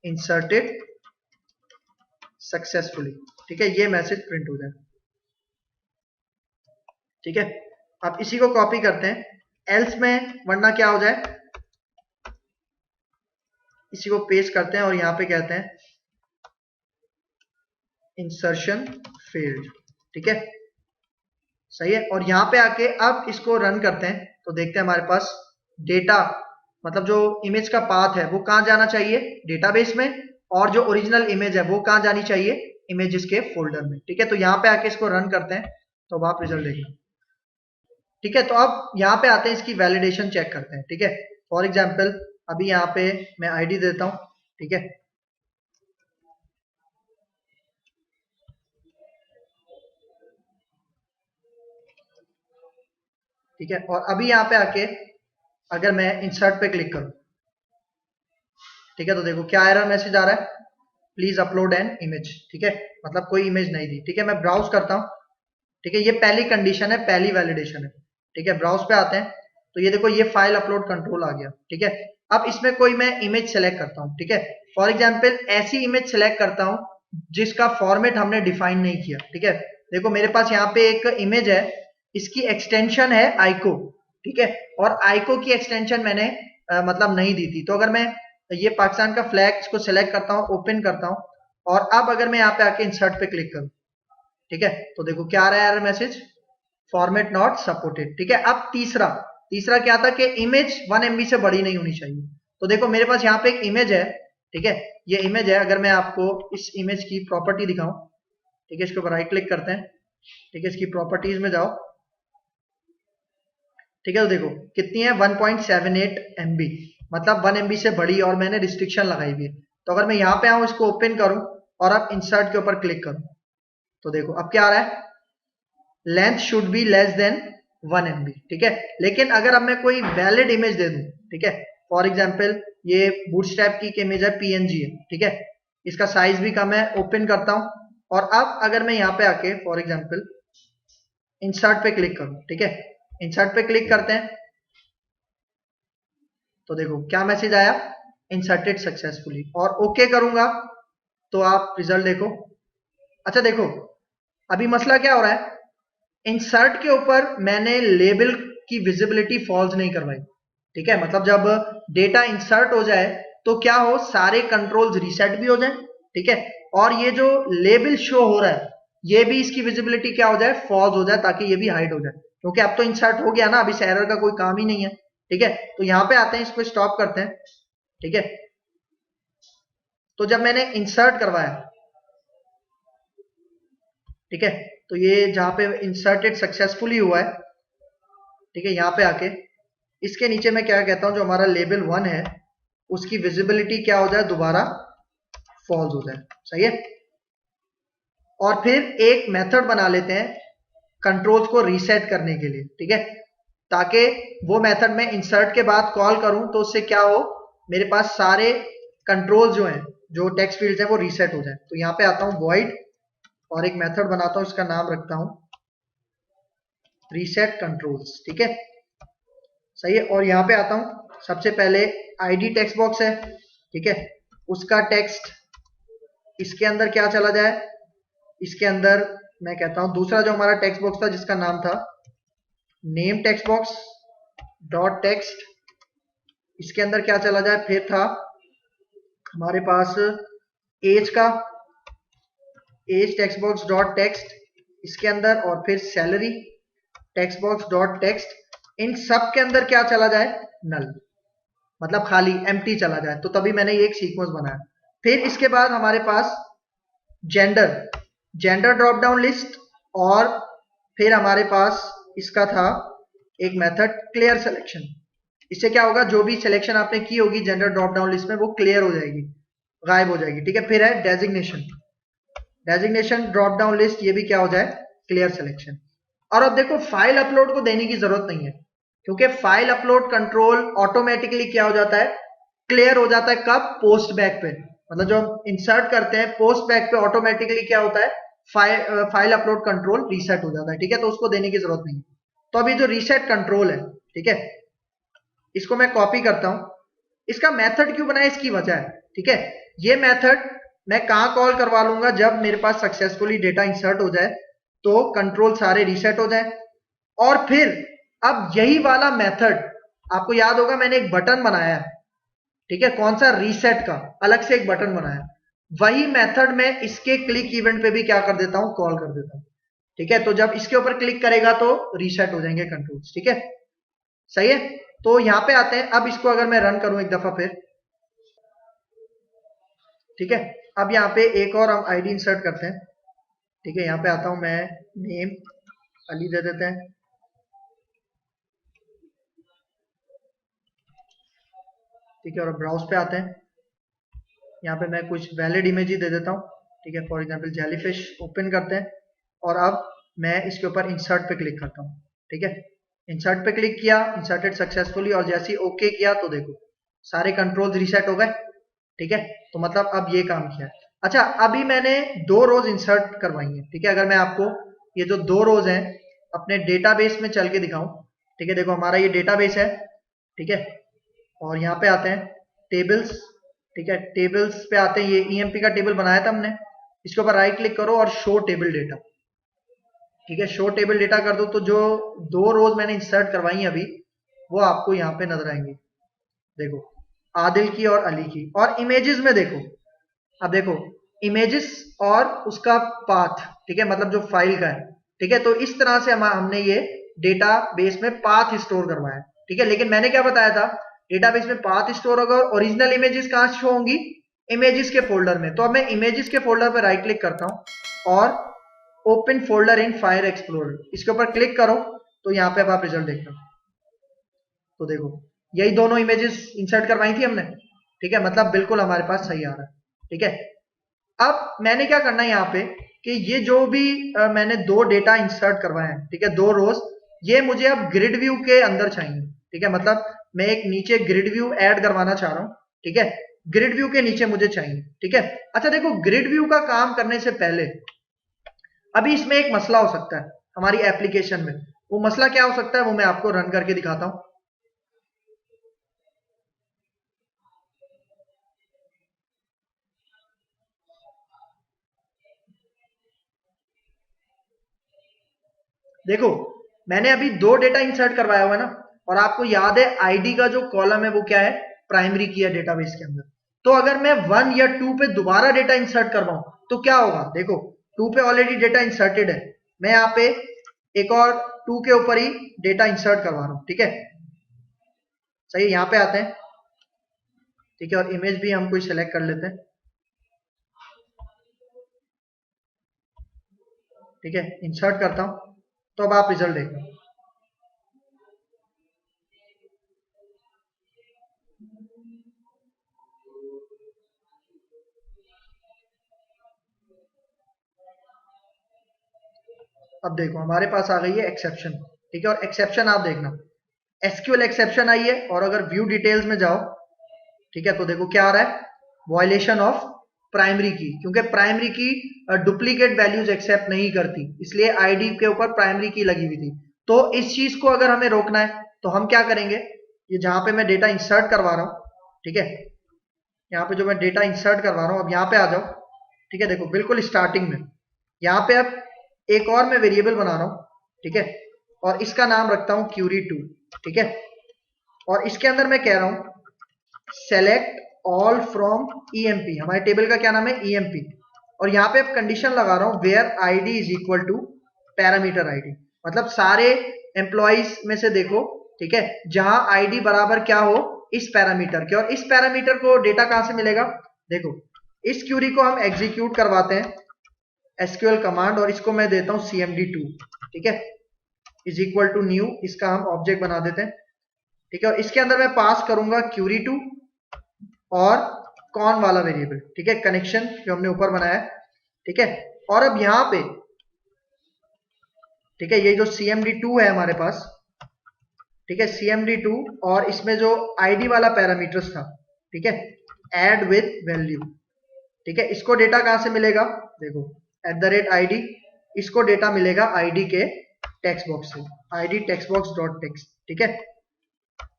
इंसर्टेड सक्सेसफुली, ठीक है। ये मैसेज प्रिंट हो जाए, ठीक है। अब इसी को कॉपी करते हैं एल्स में, वरना क्या हो जाए, इसी को पेस्ट करते हैं और यहां पे कहते हैं इंसर्शन फेल्ड, ठीक है, सही है। और यहां पे आके अब इसको रन करते हैं तो देखते हैं हमारे पास डेटा, मतलब जो इमेज का पाथ है वो कहां जाना चाहिए, डेटाबेस में, और जो ओरिजिनल इमेज है वो कहां जानी चाहिए, इमेजेस के फोल्डर में, ठीक है। तो यहां पे आके इसको रन करते हैं तो अब आप रिजल्ट देखना, ठीक है। तो अब यहां पे आते हैं, इसकी वैलिडेशन चेक करते हैं, ठीक है। फॉर एग्जाम्पल अभी यहां पे मैं आईडी देता हूं, ठीक है। ठीक है, और अभी यहां पे आके अगर मैं इंसर्ट पे क्लिक करूं, ठीक है, तो देखो क्या एरर मैसेज आ रहा है, प्लीज अपलोड एन इमेज, ठीक है, मतलब कोई इमेज नहीं दी, ठीक है। मैं ब्राउज करता हूं, ठीक है, ये पहली कंडीशन है, पहली वैलिडेशन है, ठीक है। ब्राउज पे आते हैं तो ये देखो ये फाइल अपलोड कंट्रोल आ गया, ठीक है। अब इसमें कोई मैं इमेज सेलेक्ट करता हूं, ठीक है। फॉर एग्जाम्पल ऐसी इमेज सेलेक्ट करता हूं जिसका फॉर्मेट हमने डिफाइन नहीं किया, ठीक है। देखो मेरे पास यहाँ पे एक इमेज है, इसकी एक्सटेंशन है आइको, ठीक है, और आइको की एक्सटेंशन मैंने मतलब नहीं दी थी। तो अगर मैं ये पाकिस्तान का फ्लैग इसको सेलेक्ट करता हूँ, ओपन करता हूँ, और अब अगर मैं यहाँ पे आके इंसर्ट पे क्लिक करूँ, ठीक है, तो देखो क्या आ रहा है error message, format not supported, ठीक है। अब तीसरा तीसरा क्या था कि इमेज 1 MB से बड़ी नहीं होनी चाहिए। तो देखो मेरे पास यहाँ पे एक इमेज है, ठीक है, ये इमेज है। अगर मैं आपको इस इमेज की प्रॉपर्टी दिखाऊं, ठीक है, इसके ऊपर राइट क्लिक करते हैं, ठीक है, इसकी प्रॉपर्टीज में जाओ, ठीक है, तो देखो कितनी है 1.78 MB, मतलब 1 MB से बड़ी, और मैंने रिस्ट्रिक्शन लगाई हुई है। तो अगर मैं यहाँ पे आऊं, इसको ओपन करूं और अब इंसर्ट के ऊपर क्लिक करूं, तो देखो अब क्या आ रहा है, length should be less than 1 MB, ठीक है। लेकिन अगर अब मैं कोई वैलिड इमेज दे दूं, ठीक है, फॉर एग्जांपल ये बूटस्ट्रैप की इमेज है, PNG है, ठीक है, इसका साइज भी कम है, ओपन करता हूं, और अब अगर मैं यहाँ पे आके फॉर एग्जांपल इंसर्ट पे क्लिक करूं, ठीक है, इंसर्ट पे क्लिक करते हैं तो देखो क्या मैसेज आया, इंसर्टेड सक्सेसफुली, और ओके करूंगा तो आप रिजल्ट देखो। अच्छा देखो अभी मसला क्या हो रहा है, इंसर्ट के ऊपर मैंने लेबल की विजिबिलिटी फॉल्स नहीं करवाई, ठीक है, मतलब जब डेटा इंसर्ट हो जाए तो क्या हो, सारे कंट्रोल्स रीसेट भी हो जाए, ठीक है, और ये जो लेबल शो हो रहा है ये भी इसकी विजिबिलिटी क्या हो जाए, फॉल्स हो जाए, ताकि ये भी हाइड हो जाए, क्योंकि अब तो इंसर्ट हो गया ना, अभी इस एरर का कोई काम ही नहीं है, ठीक है। तो यहां पे आते हैं, इसको स्टॉप करते हैं, ठीक है। तो जब मैंने इंसर्ट करवाया, ठीक है, तो ये जहां पे इंसर्टेड सक्सेसफुली हुआ है, ठीक है, यहां पे आके इसके नीचे मैं क्या कहता हूं, जो हमारा लेबल 1 है उसकी विजिबिलिटी क्या हो जाए, दोबारा फॉल्स हो जाए, सही है। और फिर एक मेथड बना लेते हैं कंट्रोल्स को रीसेट करने के लिए, ठीक है, ताकि वो मेथड में इंसर्ट के बाद कॉल करूं तो उससे क्या हो, मेरे पास सारे कंट्रोल जो हैं, जो टेक्स्ट फील्ड्स हैं, वो रीसेट हो जाए। तो यहां पे आता हूं वॉइड, और एक मेथड बनाता हूं, इसका नाम रखता हूं रीसेट कंट्रोल्स, ठीक है, सही है। और यहां पे आता हूं, सबसे पहले आईडी टेक्स्ट बॉक्स है, ठीक है, उसका टेक्स्ट इसके अंदर क्या चला जाए, इसके अंदर मैं कहता हूं दूसरा जो हमारा टेक्स्ट बॉक्स था जिसका नाम था name text box dot text, इसके अंदर क्या चला जाए, फिर था हमारे पास एज का age text box dot text इसके अंदर, और फिर salary text box dot text, इन सब के अंदर क्या चला जाए, नल, मतलब खाली एम्प्टी चला जाए। तो तभी मैंने ये एक सीक्वेंस बनाया। फिर इसके बाद हमारे पास जेंडर ड्रॉप डाउन लिस्ट, और फिर हमारे पास इसका था एक मेथड क्लियर सिलेक्शन। इससे क्या होगा, जो भी सिलेक्शन आपने की होगी जेंडर ड्रॉप डाउन लिस्ट में वो क्लियर हो जाएगी, गायब हो जाएगी। ठीक है, फिर है डेजिग्नेशन ड्रॉप डाउन लिस्ट, ये भी क्या हो जाए, क्लियर सिलेक्शन। और अब देखो फाइल अपलोड को देने की जरूरत नहीं है, क्योंकि फाइल अपलोड कंट्रोल ऑटोमेटिकली क्या हो जाता है, क्लियर हो जाता है। कब, पोस्ट बैक पे, मतलब जो इंसर्ट करते हैं पोस्ट बैक पे ऑटोमेटिकली क्या होता है, फाइल अपलोड कंट्रोल रीसेट हो जाता है। ठीक है, तो उसको देने की जरूरत नहीं। तो अभी जो रीसेट कंट्रोल है, ठीक है, इसको मैं कॉपी करता हूं। इसका मेथड क्यों बनाया, इसकी वजह है। ठीक है, ये मेथड मैं कहां कॉल करवा लूंगा, जब मेरे पास सक्सेसफुली डेटा इंसर्ट हो जाए तो कंट्रोल सारे रीसेट हो जाए। और फिर अब यही वाला मेथड, आपको याद होगा मैंने एक बटन बनाया है, ठीक है, कौन सा, रीसेट का, अलग से एक बटन बनाया, वही मेथड मैं इसके क्लिक इवेंट पे भी क्या कर देता हूं, कॉल कर देता हूं। ठीक है, तो जब इसके ऊपर क्लिक करेगा तो रीसेट हो जाएंगे कंट्रोल्स। ठीक है, सही है। तो यहां पे आते हैं, अब इसको अगर मैं रन करूं एक दफा फिर, ठीक है, अब यहाँ पे एक और हम आईडी इंसर्ट करते हैं। ठीक है, यहाँ पे आता हूं मैं, नेम अली दे देते हैं। ठीक है, और ब्राउज पे आते हैं, यहाँ पे मैं कुछ वैलिड इमेज ही दे देता हूँ। ठीक है, फॉर एग्जांपल जेलीफिश ओपन करते हैं, और अब मैं इसके ऊपर इंसर्ट पे क्लिक करता हूँ। ठीक है, इंसर्ट पे क्लिक किया, इंसर्टेड सक्सेसफुली, और जैसे ही ओके किया तो देखो सारे कंट्रोल्स रीसेट हो गए। ठीक है, तो मतलब अब ये काम किया। अच्छा, अभी मैंने 2 रोज इंसर्ट करवाई है। ठीक है, अगर मैं आपको ये जो 2 रोज हैं अपने डेटाबेस में चल के दिखाऊं, ठीक है, देखो हमारा ये डेटाबेस है। ठीक है, और यहाँ पे आते हैं टेबल्स। ठीक है, टेबल्स पे आते हैं, ये ईएमपी का टेबल बनाया था हमने, इसके ऊपर राइट क्लिक करो और शो टेबल डेटा। ठीक है, शो टेबल डेटा कर दो, तो जो 2 रोज मैंने इंसर्ट करवाई अभी, वो आपको यहाँ पे नजर आएंगी। देखो, आदिल की और अली की। और इमेजेस में देखो, अब देखो इमेजेस और उसका पाथ, ठीक है, मतलब जो फाइल का है। ठीक है, तो इस तरह से हमने ये डेटा बेस में पाथ स्टोर करवाया। ठीक है, लेकिन मैंने क्या बताया था, डेटाबेस में पाथ स्टोर होगा, और ओरिजिनल इमेजेस कहां शो होंगी, इमेजेस के फोल्डर में। तो अब मैं इमेजेस के फोल्डर पर राइट क्लिक करता हूं, और open folder in fire explorer, इसके ऊपर क्लिक करो, तो यहाँ पे अब आप रिजल्ट देखना। तो देखो यही दोनों इमेजेस इंसर्ट करवाई थी हमने। ठीक है, मतलब बिल्कुल हमारे पास सही आ रहा है। ठीक है, अब मैंने क्या करना है यहाँ पे, कि ये जो भी मैंने 2 डेटा इंसर्ट करवाए हैं, ठीक है, 2 रोज, ये मुझे अब ग्रिड व्यू के अंदर चाहिए। ठीक है, मतलब मैं एक नीचे ग्रिड व्यू ऐड करवाना चाह रहा हूँ। ठीक है, ग्रिड व्यू के नीचे मुझे चाहिए। ठीक है, अच्छा देखो, ग्रिड व्यू का काम करने से पहले अभी इसमें एक मसला हो सकता है हमारी एप्लीकेशन में। वो मसला क्या हो सकता है, वो मैं आपको रन करके दिखाता हूं। देखो, मैंने अभी 2 डेटा इंसर्ट करवाया हुआ है ना, और आपको याद है आईडी का जो कॉलम है वो क्या है, प्राइमरी की है डेटाबेस के अंदर। तो अगर मैं 1 या 2 पे दोबारा डेटा इंसर्ट करवाऊं तो क्या होगा, देखो 2 पे ऑलरेडी डेटा इंसर्टेड है, मैं यहाँ पे एक और 2 के ऊपर ही डेटा इंसर्ट करवा रहा हूं। ठीक है, सही है, यहाँ पे आते हैं। ठीक है, और इमेज भी हम कोई सेलेक्ट कर लेते हैं। ठीक है, इंसर्ट करता हूं, तो अब आप रिजल्ट देखो। अब देखो हमारे पास आ गई है एक्सेप्शन। ठीक है, और एक्सेप्शन आप देखना, एसक्यूएल एक्सेप्शन आई है, और अगर व्यू डिटेल्स में जाओ, ठीक है, तो देखो क्या आ रहा है, वायलेशन ऑफ प्राइमरी की, क्योंकि प्राइमरी की डुप्लीकेट वैल्यूज एक्सेप्ट नहीं करती, इसलिए आईडी के ऊपर प्राइमरी की लगी हुई थी। तो इस चीज को अगर हमें रोकना है तो हम क्या करेंगे, ये जहां पे मैं डेटा इंसर्ट करवा रहा हूं, ठीक है, यहाँ पे जो मैं डेटा इंसर्ट करवा रहा हूँ, अब यहाँ पे आ जाओ, ठीक है। देखो बिल्कुल स्टार्टिंग में यहाँ पे अब एक और मैं वेरिएबल बना रहा हूँ, ठीक है, और इसका नाम रखता हूँ query2, ठीक है। और इसके अंदर मैं कह रहा हूँ सेलेक्ट ऑल फ्रॉम EMP, हमारे टेबल का क्या नाम है EMP, और यहाँ पे अब कंडीशन लगा रहा हूँ where ID is equal to parameter ID, मतलब सारे एम्प्लॉइज में से देखो, ठीक है, जहां ID बराबर क्या हो इस पैरामीटर के, और इस पैरामीटर को डेटा कहां से मिलेगा, देखो इस क्यूरी को हम एग्जीक्यूट करवाते हैं SQL कमांड, और इसको मैं देता हूं CMD2, ठीक है, इज इक्वल टू न्यू, इसका हम ऑब्जेक्ट बना देते हैं, ठीक है, और इसके अंदर मैं पास करूंगा query2 और कौन वाला वेरिएबल, ठीक है, कनेक्शन जो हमने ऊपर बनाया है, ठीक है। और अब यहां पे, ठीक है, ये जो CMD2 है हमारे पास, ठीक है, CMD2, और इसमें जो ID वाला पैरामीटर्स था, ठीक है, ऐड विथ वैल्यू, ठीक है, इसको डेटा कहां से मिलेगा, देखो @ID, इसको डेटा मिलेगा ID के टेक्स्ट बॉक्स से, ID textbox.text, ठीक है।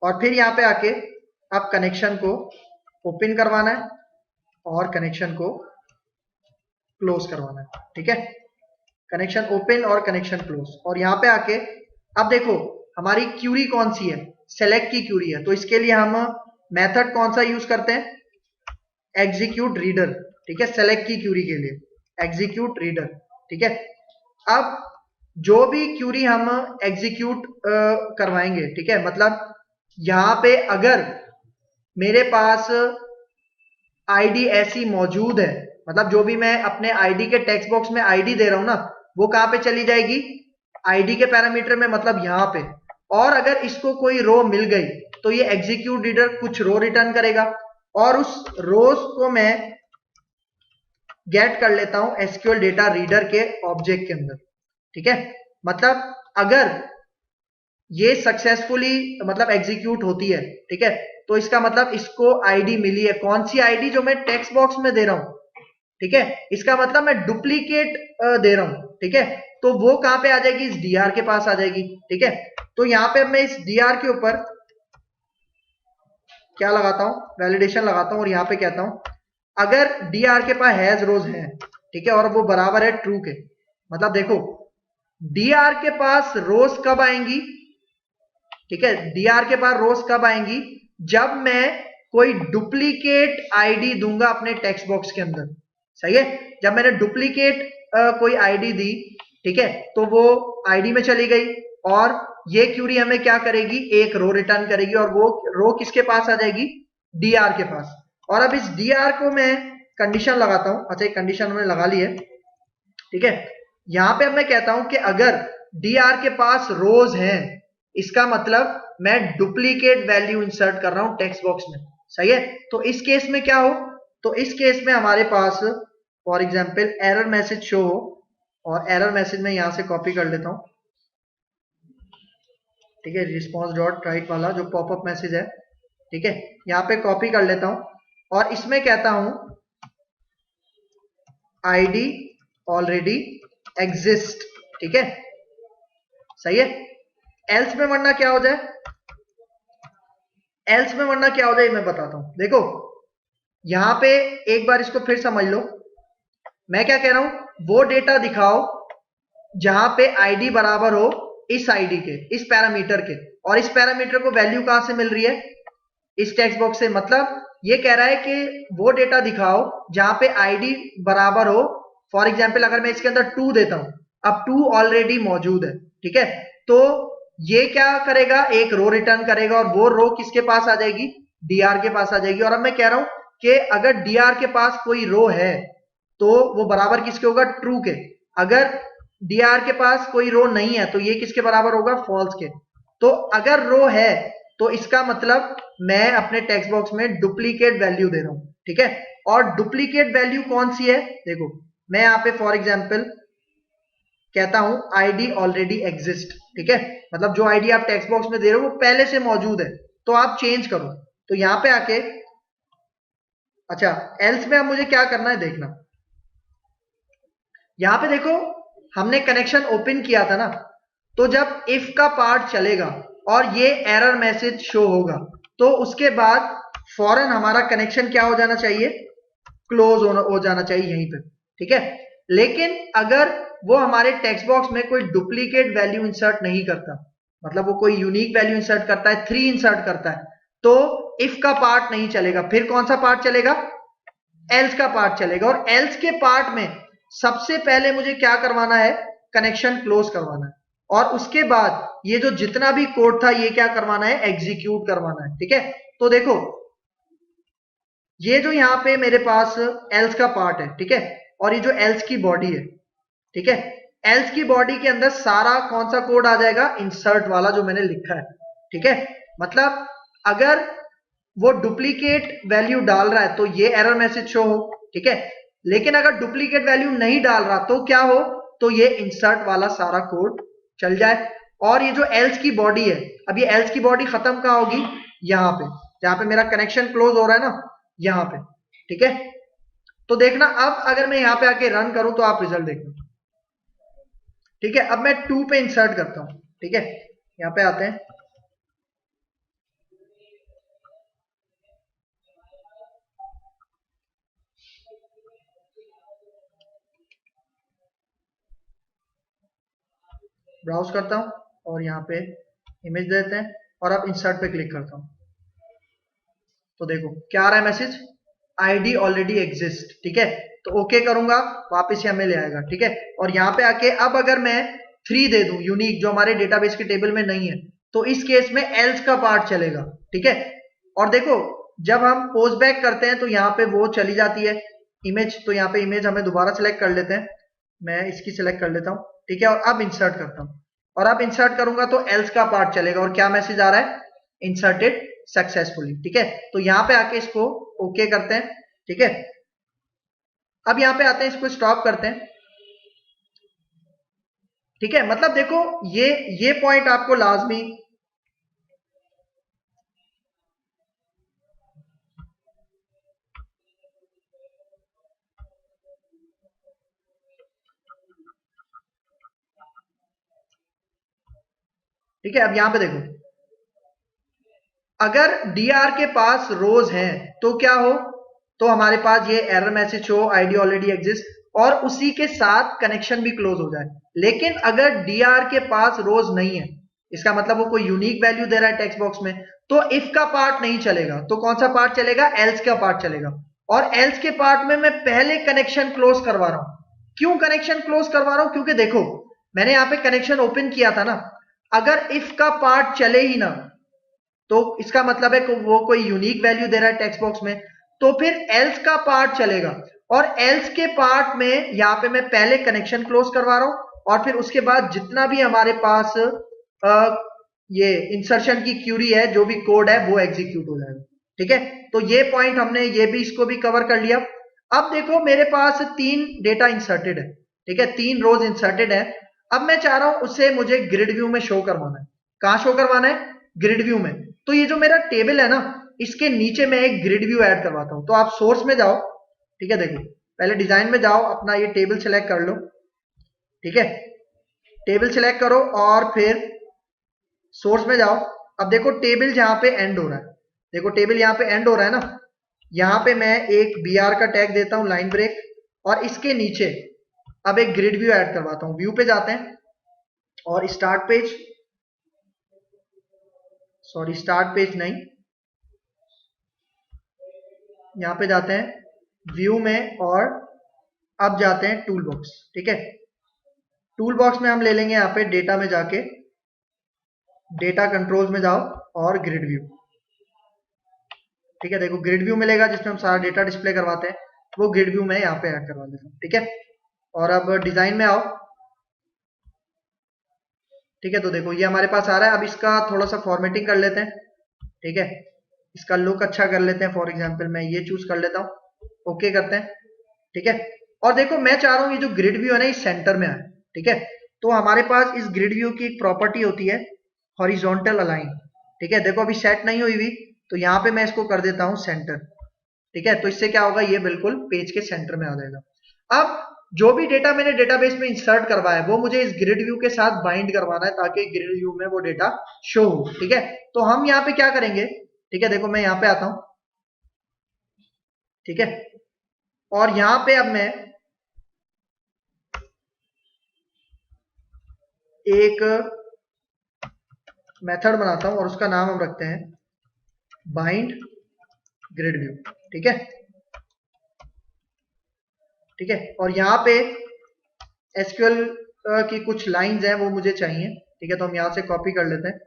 और फिर यहाँ पे आके अब कनेक्शन को ओपन करवाना है और कनेक्शन को क्लोज करवाना है, ठीक है, कनेक्शन ओपन और कनेक्शन क्लोज। और यहाँ पे आके अब देखो हमारी क्यूरी कौन सी है, सेलेक्ट की क्यूरी है, तो इसके लिए हम मेथड कौन सा यूज करते हैं, एग्जीक्यूट रीडर, ठीक है, सेलेक्ट की क्यूरी के लिए एग्जीक्यूट रीडर, ठीक है। अब जो भी क्यूरी हम एग्जीक्यूट करवाएंगे, ठीक है, मतलब यहां पे अगर मेरे पास आईडी ऐसी मौजूद है, मतलब जो भी मैं अपने आईडी के टेक्स्ट बॉक्स में आईडी दे रहा हूं ना, वो कहां पे चली जाएगी, आईडी के पैरामीटर में, मतलब यहां पे। और अगर इसको कोई रो मिल गई तो ये एग्जीक्यूट रीडर कुछ रो रिटर्न करेगा, और उस रोज को मैं गेट कर लेता हूं SQL डेटा रीडर के ऑब्जेक्ट के अंदर, ठीक है। मतलब अगर ये सक्सेसफुली मतलब एग्जीक्यूट होती है, ठीक है, तो इसका मतलब इसको आईडी मिली है, कौन सी आईडी, जो मैं टेक्स्ट बॉक्स में दे रहा हूं, ठीक है, इसका मतलब मैं डुप्लीकेट दे रहा हूं, ठीक है, तो वो कहां पे आ जाएगी, इस DR के पास आ जाएगी, ठीक है। तो यहां पे मैं इस DR के ऊपर क्या लगाता हूं, वैलिडेशन लगाता हूं, और यहां पे कहता हूं अगर DR के पास हैज रोज है, ठीक है, और वो बराबर है ट्रू के, मतलब देखो DR के पास रोज कब आएंगी, ठीक है, DR के पास रोज कब आएंगी, जब मैं कोई डुप्लीकेट आईडी दूंगा अपने टेक्स्ट बॉक्स के अंदर, सही है। जब मैंने डुप्लीकेट कोई आईडी दी, ठीक है, तो वो आईडी में चली गई, और ये क्यूरी हमें क्या करेगी, एक रो रिटर्न करेगी, और वो रो किसके पास आ जाएगी, DR के पास। और अब इस DR को मैं कंडीशन लगाता हूं, अच्छा एक कंडीशन हमने लगा ली है, ठीक है। यहां पे अब मैं कहता हूं कि अगर DR के पास रोज हैं, इसका मतलब मैं डुप्लीकेट वैल्यू इंसर्ट कर रहा हूं टेक्स्ट बॉक्स में, सही है। तो इस केस में क्या हो, तो इस केस में हमारे पास for example error message show हो, और एरर मैसेज में यहां से कॉपी कर लेता हूं, ठीक है, रिस्पॉन्स डॉट राइट वाला जो पॉपअप मैसेज है, ठीक है, यहां पे कॉपी कर लेता हूं, और इसमें कहता हूं आईडी ऑलरेडी एग्जिस्ट, ठीक है, सही है। एल्स में वरना क्या हो जाए, एल्स में वरना क्या हो जाए मैं बताता हूं, देखो यहां पे एक बार इसको फिर समझ लो, मैं क्या कह रहा हूं, वो डेटा दिखाओ जहां पे आईडी बराबर हो इस आईडी के, इस पैरामीटर के, और इस पैरामीटर को वैल्यू कहां से मिल रही है, इस टेक्स्ट बॉक्स से। मतलब ये कह रहा है कि वो डेटा दिखाओ जहां पे आईडी बराबर हो, फॉर एग्जांपल अगर मैं इसके अंदर 2 देता हूं, अब 2 ऑलरेडी मौजूद है, ठीक है, तो ये क्या करेगा, एक रो रिटर्न करेगा, और वो रो किसके पास आ जाएगी, DR के पास आ जाएगी। और अब मैं कह रहा हूं कि अगर DR के पास कोई रो है तो वो बराबर किसके होगा, ट्रू के। अगर DR के पास कोई रो नहीं है तो ये किसके बराबर होगा, फॉल्स के। तो अगर रो है तो इसका मतलब मैं अपने टेक्स्ट बॉक्स में डुप्लीकेट वैल्यू दे रहा हूं, ठीक है। और डुप्लीकेट वैल्यू कौन सी है, देखो मैं यहां पे फॉर एग्जांपल कहता हूं आईडी ऑलरेडी एग्जिस्ट, ठीक है, मतलब जो आईडी आप टेक्स्ट बॉक्स में दे रहे हो वो पहले से मौजूद है, तो आप चेंज करो। तो यहां पे आके अच्छा एल्स में अब मुझे क्या करना है देखना, यहां पे देखो हमने कनेक्शन ओपन किया था ना, तो जब इफ का पार्ट चलेगा और ये एरर मैसेज शो होगा, तो उसके बाद फौरन हमारा कनेक्शन क्या हो जाना चाहिए, क्लोज हो जाना चाहिए यहीं पे, ठीक है। लेकिन अगर वो हमारे टेक्स्ट बॉक्स में कोई डुप्लीकेट वैल्यू इंसर्ट नहीं करता, मतलब वो कोई यूनिक वैल्यू इंसर्ट करता है, 3 इंसर्ट करता है, तो इफ का पार्ट नहीं चलेगा। फिर कौन सा पार्ट चलेगा, एल्स का पार्ट चलेगा। और एल्स के पार्ट में सबसे पहले मुझे क्या करवाना है, कनेक्शन क्लोज करवाना है, और उसके बाद ये जो जितना भी कोड था ये क्या करवाना है, एग्जीक्यूट करवाना है, ठीक है। तो देखो ये जो यहां पे मेरे पास एल्स का पार्ट है, ठीक है, और ये जो एल्स की बॉडी है, ठीक है, एल्स की बॉडी के अंदर सारा कौन सा कोड आ जाएगा, इंसर्ट वाला जो मैंने लिखा है, ठीक है। मतलब अगर वो डुप्लीकेट वैल्यू डाल रहा है तो ये एरर मैसेज शो हो, ठीक है। लेकिन अगर डुप्लीकेट वैल्यू नहीं डाल रहा तो क्या हो, तो ये इंसर्ट वाला सारा कोड चल जाए। और ये जो एल्स की बॉडी है, अब ये एल्स की बॉडी खत्म कहां होगी, यहां पे, जहां पे मेरा कनेक्शन क्लोज हो रहा है ना, यहां पे, ठीक है। तो देखना अब अगर मैं यहां पे आके रन करूं तो आप रिजल्ट देखना, ठीक है। अब मैं 2 पे इंसर्ट करता हूं, ठीक है, यहां पे आते हैं, ब्राउज करता हूं और यहाँ पे इमेज देते हैं और अब इंसर्ट पे क्लिक करता हूं। तो देखो क्या आ रहा है मैसेज, आईडी ऑलरेडी एग्जिस्ट, ठीक है। तो ओके करूंगा, वापस ये हमें ले आएगा, ठीक है। और यहाँ पे आके अब अगर मैं 3 दे दूं यूनिक, जो हमारे डेटाबेस के टेबल में नहीं है, तो इस केस में एल्स का पार्ट चलेगा, ठीक है। और देखो जब हम पोस्ट बैक करते हैं तो यहाँ पे वो चली जाती है इमेज, तो यहाँ पे इमेज हमें दोबारा सेलेक्ट कर लेते हैं, मैं इसकी सेलेक्ट कर लेता हूँ, ठीक है। और अब इंसर्ट करता हूँ, और अब इंसर्ट करूंगा तो एल्स का पार्ट चलेगा, और क्या मैसेज आ रहा है, इंसर्टेड सक्सेसफुली, ठीक है। तो यहां पे आके इसको ओके करते हैं, ठीक है। अब यहां पे आते हैं, इसको स्टॉप करते हैं, ठीक है। मतलब देखो ये पॉइंट आपको लाजमी, ठीक है। अब यहां पे देखो अगर डीआर के पास रोज हैं तो क्या हो, तो हमारे पास ये एरर मैसेज हो, आईडी ऑलरेडी एग्जिस्ट, और उसी के साथ कनेक्शन भी क्लोज हो जाए। लेकिन अगर डीआर के पास रोज नहीं है, इसका मतलब वो कोई यूनिक वैल्यू दे रहा है टेक्स्ट बॉक्स में, तो इफ का पार्ट नहीं चलेगा, तो कौन सा पार्ट चलेगा, एल्स का पार्ट चलेगा। और एल्स के पार्ट में मैं पहले कनेक्शन क्लोज करवा रहा हूं। क्यों कनेक्शन क्लोज करवा रहा हूं, क्योंकि देखो मैंने यहां पे कनेक्शन ओपन किया था ना, अगर इफ का पार्ट चले ही ना, तो इसका मतलब है कि वो कोई यूनिक वैल्यू दे रहा है टेक्स्ट बॉक्स में, तो फिर एल्स का पार्ट चलेगा। और एल्स के पार्ट में यहां पे मैं पहले कनेक्शन क्लोज करवा रहा हूं, और फिर उसके बाद जितना भी हमारे पास ये इंसर्शन की क्यूरी है, जो भी कोड है वो एग्जीक्यूट हो जाएगा, ठीक है। तो ये पॉइंट हमने ये भी इसको भी कवर कर लिया। अब देखो मेरे पास 3 डेटा इंसर्टेड है, ठीक है, 3 रोज इंसर्टेड है। अब मैं चाह रहा हूं उसे मुझे ग्रिड व्यू में शो करवाना है। कहां शो करवाना है, ग्रिड व्यू में। तो ये जो मेरा टेबल है ना, इसके नीचे मैं एक ग्रिड व्यू ऐड करवाता हूं। तो आप सोर्स में जाओ, ठीक है, देखो पहले डिजाइन में जाओ, अपना ये टेबल सेलेक्ट कर लो, ठीक है, टेबल सेलेक्ट करो और फिर सोर्स में जाओ। अब देखो टेबल जहां पे एंड हो रहा है, देखो टेबल यहां पे एंड हो रहा है ना, यहां पे मैं एक br का टैग देता हूं, लाइन ब्रेक, और इसके नीचे अब एक ग्रिड व्यू ऐड करवाता हूं। व्यू पे जाते हैं और start page, sorry start page नहीं, यहां पे जाते हैं व्यू में, और अब जाते हैं टूल बॉक्स, ठीक है। टूल बॉक्स में हम ले लेंगे यहाँ पे डेटा में जाके, डेटा कंट्रोल्स में जाओ और ग्रिड व्यू, ठीक है। देखो ग्रिड व्यू मिलेगा जिसमें हम सारा डेटा डिस्प्ले करवाते हैं, वो ग्रिड व्यू में यहाँ पे ऐड करवा देता हूँ, ठीक है। और अब डिजाइन में आओ, ठीक है। तो देखो ये हमारे पास आ रहा है। अब इसका थोड़ा सा फॉर्मेटिंग कर लेते हैं, ठीक है, इसका लुक अच्छा कर लेते हैं। फॉर एग्जांपल मैं ये चूज कर लेता हूँ, ओके करते हैं, ठीक है। और देखो मैं चाह रहा हूँ ये जो ग्रिड व्यू है ना, इस सेंटर में आए, ठीक है। तो हमारे पास इस ग्रिड व्यू की एक प्रॉपर्टी होती है हॉरिजॉन्टल अलाइन, ठीक है। देखो अभी सेट नहीं हुई हुई, तो यहाँ पे मैं इसको कर देता हूँ सेंटर, ठीक है। तो इससे क्या होगा, ये बिल्कुल पेज के सेंटर में आ जाएगा। अब जो भी डेटा मैंने डेटाबेस में इंसर्ट करवाया है वो मुझे इस ग्रिड व्यू के साथ बाइंड करवाना है, ताकि ग्रिड व्यू में वो डेटा शो हो, ठीक है। तो हम यहाँ पे क्या करेंगे, ठीक है, देखो मैं यहाँ पे आता हूँ, ठीक है। और यहां पे अब मैं एक मेथड बनाता हूं और उसका नाम हम रखते हैं बाइंड ग्रिड व्यू। ठीक है, ठीक है। और यहां पे एसक्यूएल की कुछ लाइंस हैं वो मुझे चाहिए। ठीक है, तो हम यहां से कॉपी कर लेते हैं।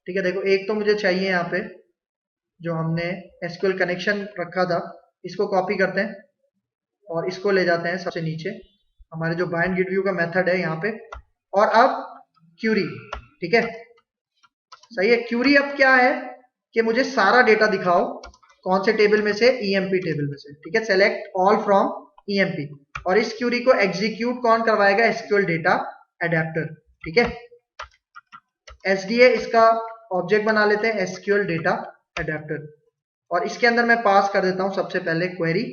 ठीक है, देखो एक तो मुझे चाहिए यहाँ पे जो हमने एसक्यूएल कनेक्शन रखा था, इसको कॉपी करते हैं और इसको ले जाते हैं सबसे नीचे हमारे जो बाइंड ग्रिड व्यू का मेथड है यहाँ पे। और अब क्यूरी, ठीक है, सही है। क्यूरी अब क्या है कि मुझे सारा डेटा दिखाओ, कौन से टेबल में से, ईएमपी टेबल में से। ठीक है, सेलेक्ट ऑल फ्रॉम ईएमपी। और इस क्यूरी को एग्जीक्यूट कौन करवाएगा, एसक्यूएल डेटा एडेप्टर। ठीक है, एसडीए इसका ऑब्जेक्ट बना लेते हैं, एसक्यूएल डेटा एडेप्टर। और इसके अंदर मैं पास कर देता हूं सबसे पहले क्वेरी।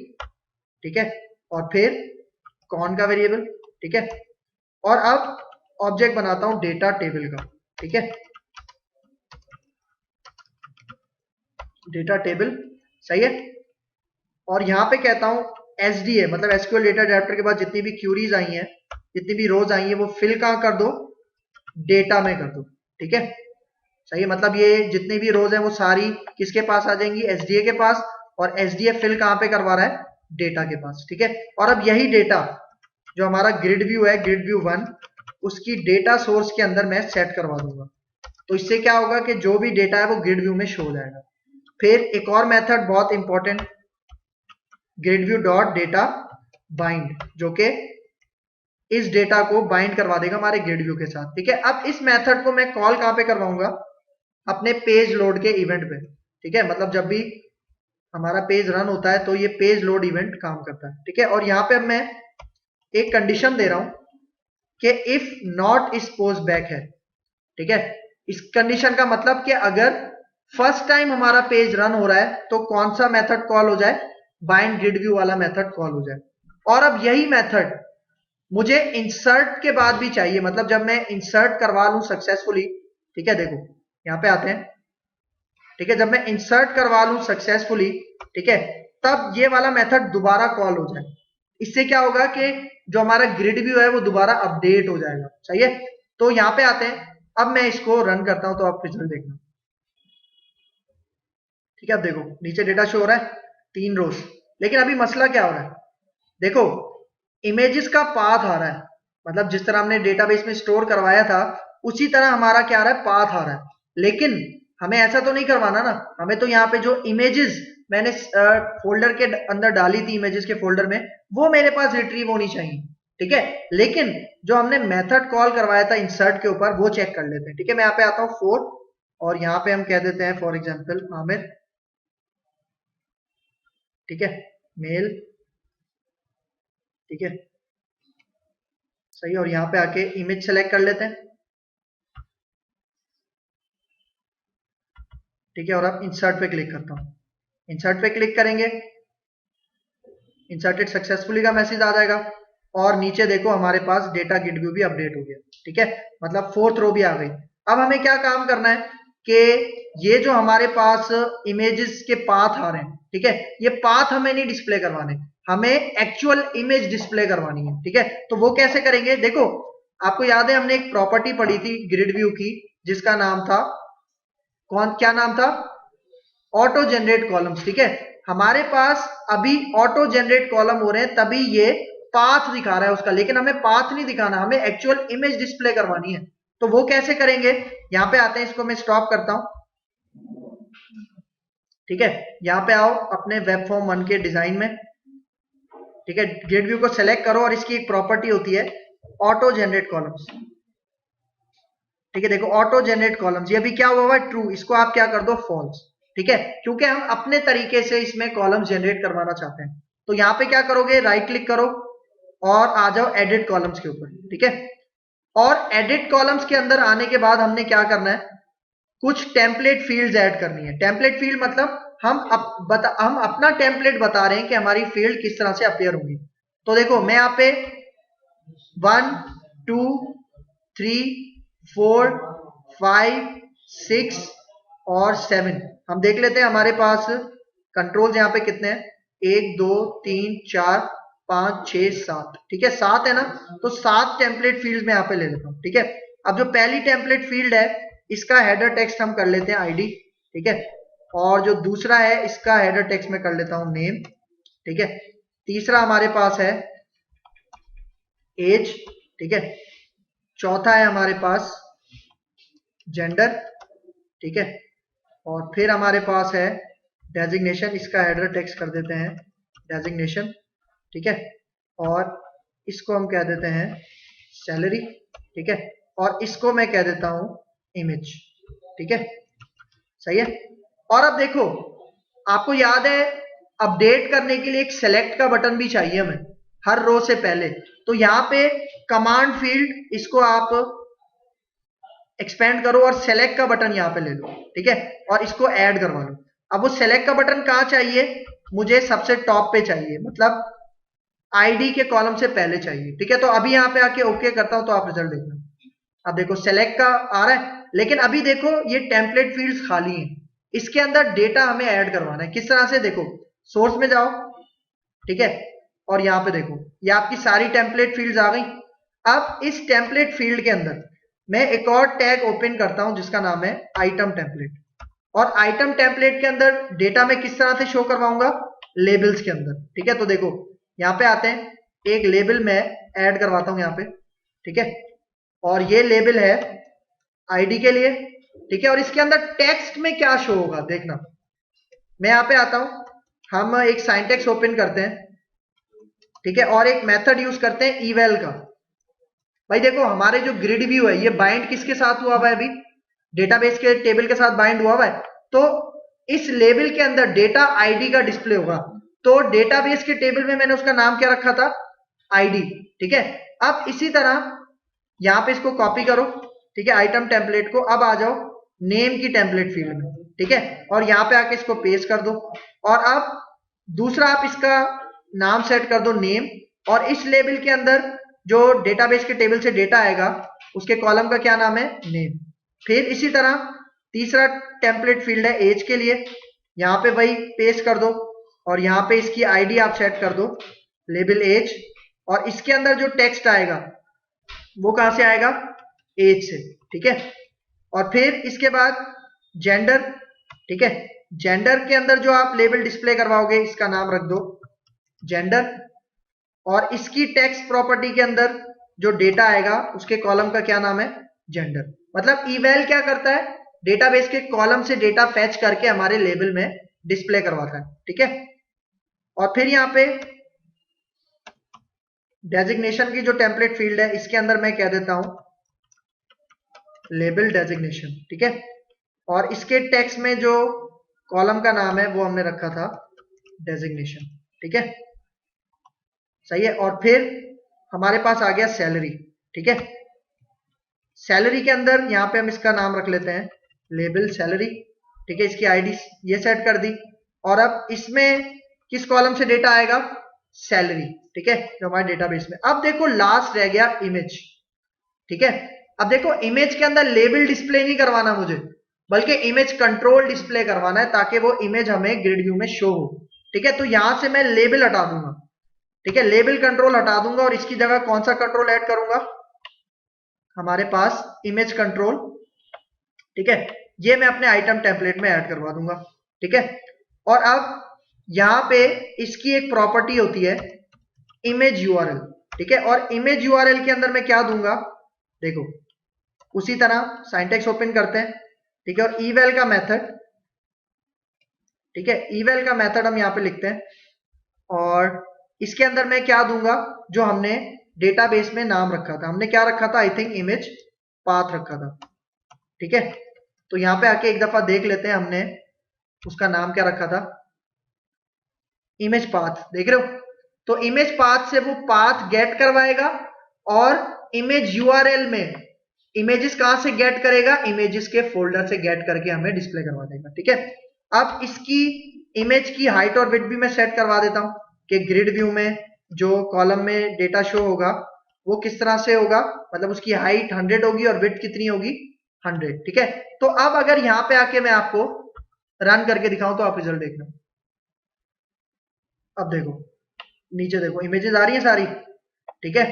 ठीक है, और फिर कौन का वेरिएबल। ठीक है, और अब ऑब्जेक्ट बनाता हूं डेटा टेबल का। ठीक है, डेटा टेबल, सही है। और यहां पे कहता हूं एसडीए मतलब एसक्यूएल डेटा एडेप्टर के बाद जितनी भी क्यूरीज आई हैं, जितनी भी रोज आई हैं, वो फिल कहां कर दो, डेटा में कर दो। ठीक है, सही है। मतलब ये जितनी भी रोज हैं वो सारी किसके पास आ जाएंगी, एसडीए के पास। और एसडीए फिल कहां पे करवा रहा है, डेटा के पास। ठीक है, और अब यही डेटा जो हमारा ग्रिड व्यू है, ग्रिड व्यू 1, उसकी डेटा सोर्स के अंदर मैं सेट करवा दूंगा। तो इससे क्या होगा कि जो भी डेटा है वो ग्रिड व्यू में शो हो जाएगा। फिर एक और मेथड बहुत important, grid view dot data bind, जो कि इस डेटा को बाइंड करवा देगा हमारे ग्रिड व्यू के साथ। ठीक है, अब इस मेथड को मैं कॉल कहां पे करवाऊंगा, अपने पेज लोड के इवेंट पे। ठीक है, मतलब जब भी हमारा पेज रन होता है तो ये पेज लोड इवेंट काम करता है। ठीक है, और यहां पे अब मैं एक कंडीशन दे रहा हूं कि if not is post back है। ठीक है, इस कंडीशन का मतलब कि अगर फर्स्ट टाइम हमारा पेज रन हो रहा है तो कौन सा मेथड कॉल हो जाए, बाइंड ग्रिड व्यू वाला मेथड कॉल हो जाए। और अब यही मेथड मुझे इंसर्ट के बाद भी चाहिए, मतलब जब मैं इंसर्ट करवा लूं सक्सेसफुली। ठीक है, देखो यहां पे आते हैं। ठीक है, जब मैं इंसर्ट करवा लूं सक्सेसफुली, ठीक है, तब ये वाला मेथड दोबारा कॉल हो जाए। इससे क्या होगा कि जो हमारा ग्रिड व्यू है वो दोबारा अपडेट हो जाएगा। सही है, तो यहां पे आते हैं। अब मैं इसको रन करता हूं तो आप रिजल्ट देखना। ठीक है, अब देखो नीचे डेटा शो हो रहा है 3 रोज, लेकिन अभी मसला क्या हो रहा है, देखो इमेजेस का पाथ आ रहा है, मतलब जिस तरह हमने डेटाबेस में स्टोर करवाया था उसी तरह हमारा क्या आ रहा है, पाथ आ रहा है। लेकिन हमें ऐसा तो नहीं करवाना ना, हमें तो यहाँ पे जो इमेजेस मैंने फोल्डर के अंदर डाली थी, इमेजेस के फोल्डर में, वो मेरे पास रिट्रीव होनी चाहिए। ठीक है, लेकिन जो हमने मेथड कॉल करवाया था इंसर्ट के ऊपर वो चेक कर लेते हैं। ठीक है, मैं यहाँ पे आता हूँ 4 और यहाँ पे हम कह देते हैं फॉर एग्जाम्पल आमिर। ठीक है, मेल। ठीक है, सही। और यहाँ पे आके इमेज सेलेक्ट कर लेते हैं। ठीक है, और अब इंसर्ट पे क्लिक करता हूँ। इंसर्ट पे क्लिक करेंगे, इंसर्टेड सक्सेसफुली का मैसेज आ जाएगा और नीचे देखो हमारे पास डेटा ग्रिड व्यू भी अपडेट हो गया। ठीक है, मतलब 4th रो भी आ गई। अब हमें क्या काम करना है कि ये जो हमारे पास इमेजेस के पाथ आ रहे हैं, ठीक है, ये पाथ हमें नहीं डिस्प्ले करवाने, हमें एक्चुअल इमेज डिस्प्ले करवानी है। ठीक है, तो वो कैसे करेंगे, देखो आपको याद है हमने एक प्रॉपर्टी पढ़ी थी ग्रिड व्यू की जिसका नाम था, क्या नाम था, ऑटो जनरेट कॉलम्स। ठीक है, हमारे पास अभी ऑटो जनरेट कॉलम हो रहे हैं तभी ये पाथ दिखा रहा है उसका, लेकिन हमें पाथ नहीं दिखाना, हमें एक्चुअल इमेज डिस्प्ले करवानी है। तो वो कैसे करेंगे, यहां पे आते हैं, इसको मैं स्टॉप करता हूं। ठीक है, यहां पे आओ अपने वेब फॉर्म 1 के डिजाइन में। ठीक है, ग्रिड व्यू को सेलेक्ट करो और इसकी एक प्रॉपर्टी होती है ऑटो जनरेट कॉलम्स। ठीक है, देखो ऑटो जनरेट कॉलम्स, ये अभी क्या हुआ है, ट्रू, इसको आप क्या कर दो, फॉल्स। ठीक है, क्योंकि हम अपने तरीके से इसमें कॉलम्स जनरेट करवाना चाहते हैं। तो यहां पे क्या करोगे, राइट क्लिक करो और आ जाओ एडिट कॉलम्स के ऊपर। ठीक है, और एडिट कॉलम्स के अंदर आने के बाद हमने क्या करना है, कुछ टेम्पलेट फील्ड्स ऐड करनी है। टेम्पलेट फील्ड मतलब हम अपना टेम्पलेट बता रहे हैं कि हमारी फील्ड किस तरह से अपीयर होगी। तो देखो मैं यहाँ पे 1 2 3 4 5 6 और 7। हम देख लेते हैं हमारे पास कंट्रोल्स यहाँ पे कितने हैं, 1 2 3 4 5 6 7, ठीक है 7 है ना। तो 7 टेम्पलेट फील्ड में यहाँ पे ले लेता हूँ, ठीक है। अब जो पहली टेम्पलेट फील्ड है इसका हेडर टेक्स्ट हम कर लेते हैं आईडी, ठीक है। और जो दूसरा है इसका हेडर टेक्स्ट में कर लेता हूं नेम, ठीक है। तीसरा हमारे पास है एज, ठीक है। चौथा है हमारे पास जेंडर, ठीक है। और फिर हमारे पास है डेजिग्नेशन, इसका हेडर टेक्स्ट कर देते हैं डेजिग्नेशन, ठीक है। और इसको हम कह देते हैं सैलरी, ठीक है। और इसको मैं कह देता हूं इमेज, ठीक है, सही है। और अब देखो, आपको याद है अपडेट करने के लिए एक सेलेक्ट का बटन भी चाहिए हमें हर रो से पहले। तो यहाँ पे कमांड फील्ड इसको आप एक्सपेंड करो और सेलेक्ट का बटन यहाँ पे ले लो, ठीक है। और इसको ऐड करवा लो। अब वो सेलेक्ट का बटन कहाँ चाहिए, मुझे सबसे टॉप पे चाहिए, मतलब आईडी के कॉलम से पहले चाहिए, ठीक है। तो अभी यहाँ पे आके ओके करता हूं तो आप रिजल्ट देखना। अब देखो सेलेक्ट का आ रहा है, लेकिन अभी देखो ये टेम्पलेट फील्ड्स खाली हैं, इसके अंदर डेटा हमें ऐड करवाना है। किस तरह से, देखो सोर्स में जाओ, ठीक है। और यहाँ पे देखो ये आपकी सारी टेम्पलेट फील्ड्स आ गई। अब इस टेम्पलेट फील्ड के अंदर मैं एक और टैग ओपन करता हूं जिसका नाम है आइटम टेम्पलेट। और आइटम टेम्पलेट के अंदर डेटा मैं किस तरह से शो करवाऊंगा, लेबल्स के अंदर, ठीक है। तो देखो यहाँ पे आते हैं, एक लेबल मैं ऐड करवाता हूं यहाँ पे, ठीक है। और ये लेबल है आईडी के लिए, ठीक है। और इसके अंदर टेक्स्ट में क्या शो होगा देखना। मैं यहाँ पे आता हूं, हम एक सिंटैक्स ओपन करते हैं, ठीक है। और एक मेथड यूज करते हैं इवेल का। भाई देखो हमारे जो ग्रिड व्यू है ये बाइंड किसके साथ हुआ हुआ है, अभी डेटाबेस के टेबल के साथ बाइंड हुआ हुआ है। तो इस लेबल के अंदर डेटा आईडी का डिस्प्ले होगा। तो डेटाबेस के टेबल में मैंने उसका नाम क्या रखा था, आईडी, ठीक है। अब इसी तरह यहां पे इसको कॉपी करो, ठीक है, आइटम टेम्पलेट को। अब आ जाओ नेम की टेम्पलेट फील्ड में, ठीक है। और यहाँ पे आके इसको पेस्ट कर दो। और अब दूसरा आप इसका नाम सेट कर दो नेम। और इस लेबल के अंदर जो डेटाबेस के टेबल से डेटा आएगा उसके कॉलम का क्या नाम है, नेम। फिर इसी तरह तीसरा टेम्पलेट फील्ड है एज के लिए, यहाँ पे वही पेस्ट कर दो। और यहाँ पे इसकी आईडी आप सेट कर दो लेबल एज। और इसके अंदर जो टेक्स्ट आएगा वो कहां से आएगा, एज से, ठीक है। और फिर इसके बाद जेंडर, ठीक है। जेंडर के अंदर जो आप लेबल डिस्प्ले करवाओगे इसका नाम रख दो जेंडर। और इसकी टेक्स्ट प्रॉपर्टी के अंदर जो डेटा आएगा उसके कॉलम का क्या नाम है, जेंडर। मतलब इवेल क्या करता है, डेटाबेस के कॉलम से डेटा फैच करके हमारे लेबल में डिस्प्ले करवाता है, ठीक है। और फिर यहाँ पे डेजिग्नेशन की जो टेम्पलेट फील्ड है इसके अंदर मैं कह देता हूं लेबल डेजिग्नेशन, ठीक है। और इसके टेक्स्ट में जो कॉलम का नाम है वो हमने रखा था डेजिग्नेशन, ठीक है, सही है। और फिर हमारे पास आ गया सैलरी, ठीक है। सैलरी के अंदर यहाँ पे हम इसका नाम रख लेते हैं लेबल सैलरी, ठीक है। इसकी आईडी ये सेट कर दी। और अब इसमें किस कॉलम से डेटा आएगा, सैलरी, ठीक है, जो हमारे डेटाबेस में। अब देखो लास्ट रह गया इमेज, ठीक है। अब देखो इमेज के अंदर लेबल डिस्प्ले नहीं करवाना मुझे, बल्कि इमेज कंट्रोल डिस्प्ले करवाना है ताकि वो इमेज हमें ग्रिड व्यू में शो हो, ठीक है। तो यहां से मैं लेबल हटा दूंगा, ठीक है, लेबल कंट्रोल हटा दूंगा। और इसकी जगह कौन सा कंट्रोल ऐड करूंगा, हमारे पास इमेज कंट्रोल, ठीक है। ये मैं अपने आइटम टेम्पलेट में ऐड करवा दूंगा, ठीक है। और अब यहां पे इसकी एक प्रॉपर्टी होती है इमेज यूआरएल, ठीक है। और इमेज यूआरएल के अंदर मैं क्या दूंगा, देखो उसी तरह सिंटैक्स ओपन करते हैं, ठीक है। और eval का मेथड, ठीक है, eval का मेथड हम यहाँ पे लिखते हैं। और इसके अंदर मैं क्या दूंगा, जो हमने डेटाबेस में नाम रखा था, हमने क्या रखा था, आई थिंक इमेज पाथ रखा था, ठीक है। तो यहाँ पे आके एक दफा देख लेते हैं हमने उसका नाम क्या रखा था, इमेज पाथ, देख रहे हो। तो इमेज पाथ से वो पाथ गेट करवाएगा और इमेज यूआरएल में इमेजेस कहां से गेट करेगा, इमेजेस के फोल्डर से गेट करके हमें डिस्प्ले करवा देगा, ठीक है। अब इसकी इमेज की हाइट और विड्थ भी मैं सेट करवा देता हूं कि ग्रिड व्यू में जो कॉलम में डेटा शो होगा वो किस तरह से होगा, मतलब उसकी हाइट 100 होगी और विड्थ कितनी होगी, 100, ठीक है। तो अब अगर यहां पे आके मैं आपको रन करके दिखाऊं तो आप रिजल्ट देखना। अब देखो, नीचे देखो इमेजेस आ रही है सारी, ठीक है।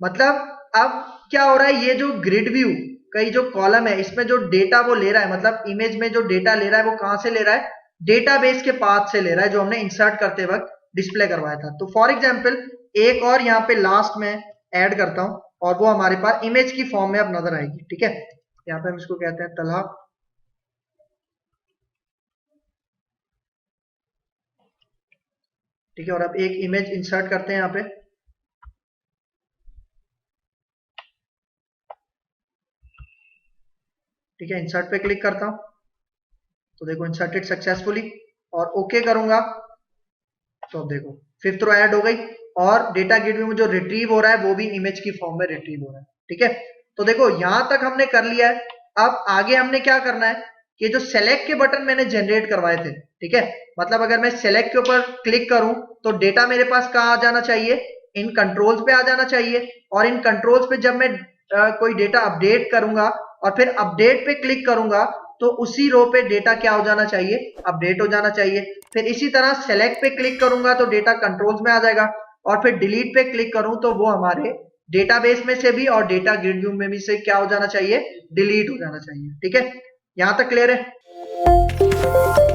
मतलब अब क्या हो रहा है, ये जो ग्रिड व्यू का ये जो कॉलम है, इसमें जो डेटा वो ले रहा है, मतलब इमेज में जो डेटा ले रहा है वो कहां से ले रहा है, डेटाबेस के पाथ से ले रहा है, जो हमने इंसर्ट करते वक्त डिस्प्ले करवाया था। तो फॉर एग्जांपल एक और यहाँ पे लास्ट में ऐड करता हूं, और वो हमारे पास इमेज की फॉर्म में अब नजर आएगी, ठीक है। यहाँ पे हम इसको कहते हैं तलहा, ठीक है। और अब एक इमेज इंसर्ट करते हैं यहाँ पे, ठीक है। इंसर्ट पे क्लिक करता हूं तो देखो इंसर्टेड सक्सेसफुली, और ओके करूंगा तो अब देखो 5th रो ऐड हो गई, और डेटा ग्रिड में जो रिट्रीव हो रहा है वो भी इमेज की फॉर्म में रिट्रीव हो रहा है, ठीक है। तो देखो यहां तक हमने कर लिया है। अब आगे हमने क्या करना है कि जो सेलेक्ट के बटन मैंने जनरेट करवाए थे, ठीक है, मतलब अगर मैं सेलेक्ट के ऊपर क्लिक करूं तो डेटा मेरे पास कहां आ जाना चाहिए, इन कंट्रोल्स पे आ जाना चाहिए। और इन कंट्रोल्स पे जब मैं कोई डेटा अपडेट करूंगा और फिर अपडेट पे क्लिक करूंगा तो उसी रो पे डेटा क्या हो जाना चाहिए, अपडेट हो जाना चाहिए। फिर इसी तरह सेलेक्ट पे क्लिक करूंगा तो डेटा कंट्रोल्स में आ जाएगा, और फिर डिलीट पे क्लिक करूं तो वो हमारे डेटाबेस में से भी और डेटा ग्रिड व्यू में भी से क्या हो जाना चाहिए, डिलीट हो जाना चाहिए, ठीक है। यहां तक क्लियर है।